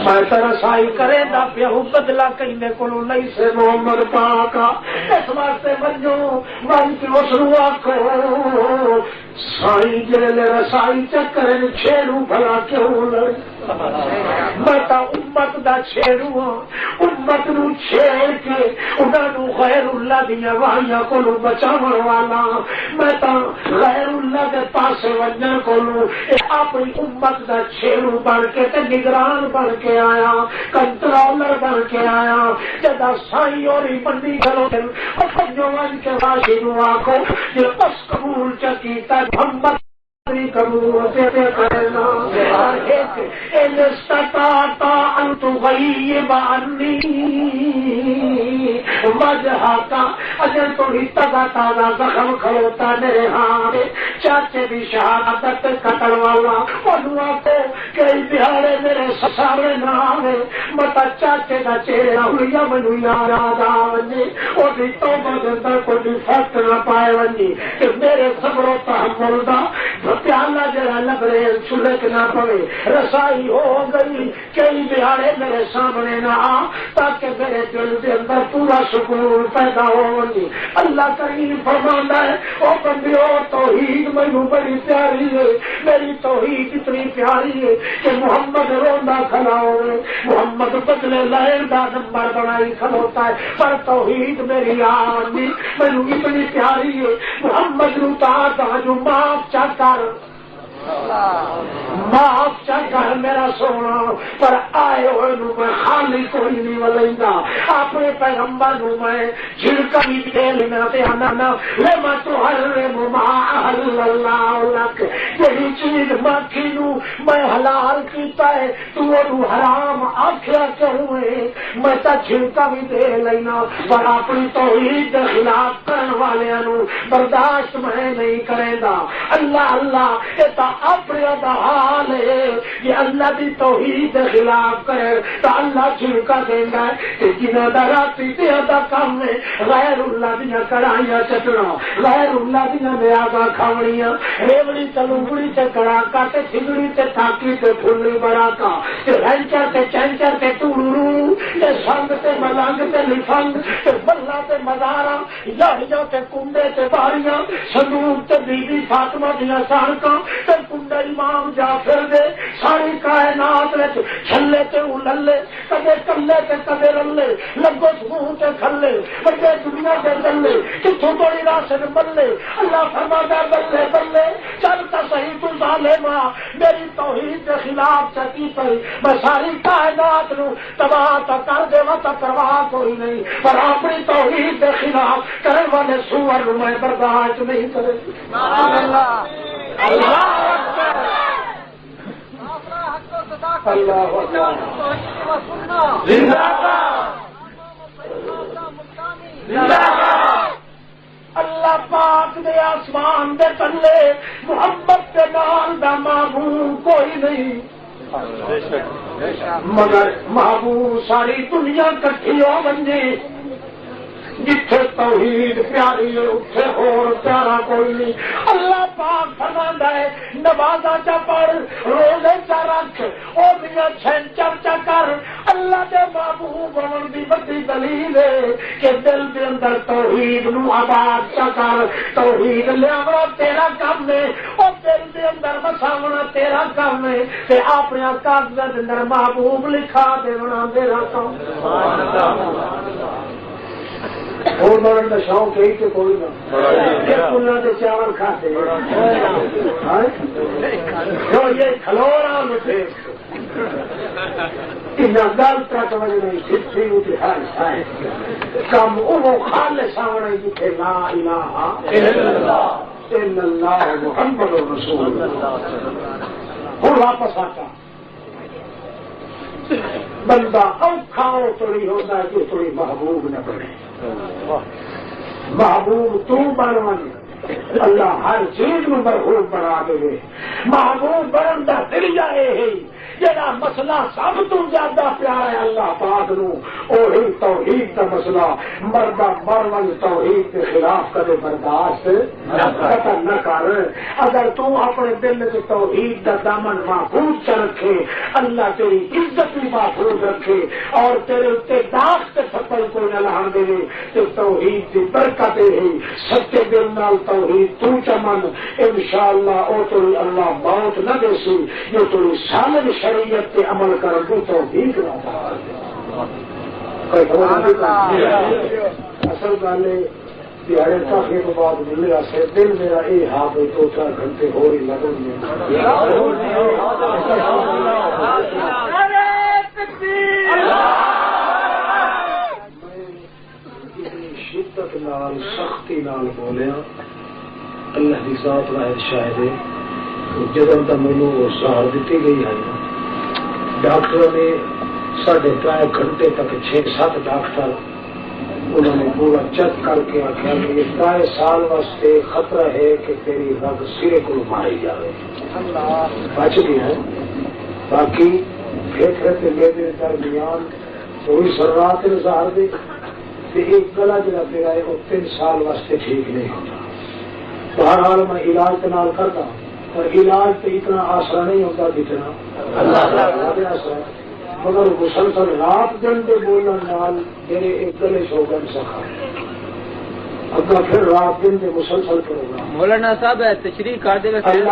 میں ترا سائی کرے دا پیا بدلا کہنے کو نہیں سے محمد پاک اس واسطے بنو من کی اس رو آکھو سائی جلے رسائی چکرن چھیڑو بھلا کیوں لڑ میں تا امت دا چھیڑو ہوں امت نو چھیڑ کے انہاں نو غیر اللہ دیا واہیاں کو بچاون والا میں تا غیر اللہ دے پاسے ونجن کو اپنی امت دا چھیڑو بن کے تے نگران بن کے آیا کنٹرولر بن کے آیا جدا سائی اور منڈی کرو اپنیوں ون کے واشی نو آکھو جو اس قبول چکیتا محمد قبول کرنا ان استطاعت ان تغیب عنی وجہک اجر تو ہی تازہ زخم کھلوتا میرے ہاں چاچے دی شہادت قتل والا انہوں کو کئی دیہڑے میرے سامنے نہ آوے متا چاچے دا چہرہ ہویا منو یاد آوے او دی توبہ دے اندر کوئی فرق نہ پائے ونی کہ میرے صبر و تحمل دا اللہ جڑا لگے چولہے کے نہ پوے رسائی ہو گئی کئی دہاڑے میرے سامنے نہ آ تاکہ میرے دل کے اندر پورا سکون پیدا ہو گی. اللہ کریم فرماتا ہے او بندیو توحید مینوں بڑی پیاری ہے, میری توحید اتنی پیاری ہے کہ محمد روندا کھڑا ہوئے محمد بدلے لائن کا نمبر بنائی کھلوتا ہے پر توحید میری آنی مینوں اتنی پیاری ہے محمد نو تا جو معاف چا کر معاف چا کر میرا سونا پر آئے ہوئے نو میں خالی کوئی نہیں ولیندا اپنے پیغمبر نو میں جھڑکا بھی کھیلنا تے آنا نا لما تحرم ما احل اللہ لک یہی چیز مکھی نو میں حلال کیتا ہے تو وہ حرام آکھیا کیوں ہے میں تا جھڑکا بھی دے لینا پر اپنی توحید کے خلاف کرن والیاں نو برداشت میں نہیں کرے گا. اللہ اللہ یہ اپنے حال ہے یہ اللہ کی توحید کے خلاف کرے تو اللہ جھڑکا دیں گا کہ جنہوں کا راتی دا کام ہے غیر اللہ دیا کڑائیاں چٹنا غیر اللہ دیا نیازاں کھاونیاں ریوڑی تلوڑی تے کڑاکا تے تھگڑی تے تھاکی تے پھلی براکا تے رینچر تے چینچر تے ٹوڑو تے سنگ تے ملنگ تے لفنگ تے بلہ تے مزارا یاہیاں تے کنڈے تے باریاں صندوق تے بی بی فاطمہ دیا سانکاں تے کنڈے امام جعفر دے ساری کائنات وچ چھلے تے اوللے کدے کلے تے کدے رلے لگو سموہ تے کھلے بڑے دنیا تے چلے کتھوں توڑی راشن بلے اللہ فرماتا بلے بلے چلتا صحیح تو ظالما میری توحید کے خلاف چکی پئی میں ساری کائنات نو تباہ تا کر دے تا پرواہ کوئی نہیں پر اپنی توحید کے خلاف کرنے والے سور نو میں برداشت نہیں کرے. اللہ اللہ پاک دے آسمان دے تلے محمد کے نام دا معبود کوئی نہیں مگر محبوب ساری دنیا کٹھی ہو بنجی جتھے توحید پیاری ہے اتھے اور پیارا کوئی نہیں. اللہ پاک فرماندا ہے نمازاں چا پڑھ روزے چا رکھ او میاں چھن چرچا کر اللہ دے محبوب بنن دی بڑی دلیل ہے کہ دل دے اندر توحید نو آباد چا کر توحید لیاونا تیرا کام ہے او دل دے اندر بساونا تیرا کام ہے تے اپنے کاغذاں دے اندر محبوب لکھا دیونا تیرا کام. سبحان اللہ. اور مرن کا شوق ہے کہ کوئی نہ کے چاول کھاتے جو یہ کھلورا مجھے گل تک وجہ نہیں کم وہ خالص سامنے جتنے لا الہ الا اللہ محمد رسول اللہ. ہوں واپس آتا بندہ اوکھا تھوڑی ہوتا ہے کہ تھوڑی محبوب نہ بنے محبوب تو بن اللہ ہر چیز میں محبوب بنا دے. محبوب بنن دا ذریعہ ہے جڑا مسئلہ سب تو زیادہ پیارا ہے اللہ پاک نو وہی توحید کا مسئلہ مردہ مرون توحید کے خلاف کدے برداشت نہ کر. اگر تو اپنے دل سے توحید کا دامن محفوظ چ رکھے اللہ تیری عزت بھی محفوظ رکھے اور تیرے اتنے داغ سے فتل کو نہ لہن دے تو توحید کی برکت ہے سچے دل نال توحید تو چمن انشاءاللہ او تیری اللہ موت نہ دے سی جو تیری سالم شریعت پہ عمل کر دو توحید اصل گل دیہڑے کافی تو بعد ملے سے دل میرا یہ ہاں بھائی 2-4 گھنٹے ہو رہی لگن شدت نال سختی نال بولیا اللہ کی ذات واحد شاہد ہے جدوں تک مینوں سہار دیتی گئی ہے ڈاکٹر نے 3.5 گھنٹے تک 6-7 ڈاکٹر انہوں نے پورا چیک کر کے آخیا کہ یہ 2 سال واسطے خطرہ ہے کہ تیری رگ سرے کو ماری جائے بچ گیا ہے. باقی پھر میرے درمیان کوئی ضرورت اظہار دے ایک گلا جڑا تیرا ہے وہ 3 سال واسطے ٹھیک نہیں ہوتا. بہرحال میں علاج کے نال کرتا اور علاج تو اتنا آسان نہیں ہوتا جتنا اللہ آسان، مگر مسلسل رات دن کے بولنے نال میرے ایک گلے سو گن سکھا اگا پھر رات دن کے مسلسل پروگرام مولانا صاحب تشریح کر دے تشریح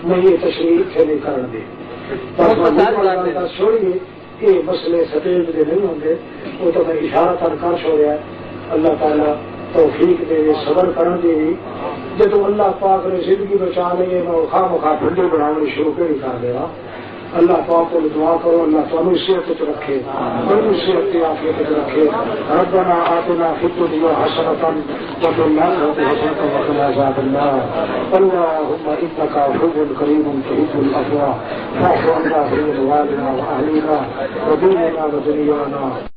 نہیں، یہ تشریح سے نہیں کر دے چھوڑیے، یہ مسئلے سٹیج کے نہیں ہوتے، وہ تو میں اشارہ تر کر چھوڑیا. اللہ تعالیٰ توفیق دے، صبر کرن دے. جدو اللہ پاک نے زندگی بچا لے میں خواہ مخواہ ٹھنڈی بنانے شروع کر دے گا. اللہ پاک کو دعا کرو اللہ تعالیٰ صحت رکھے، بڑی صحت عافیت رکھے. ربنا آتنا فی الدنیا حسنۃ وفی الآخرۃ حسنۃ وقنا عذاب النار. اللهم انك عفو کریم تحب العفو فاعف عنا في اموالنا واهلنا وديننا ودنيانا.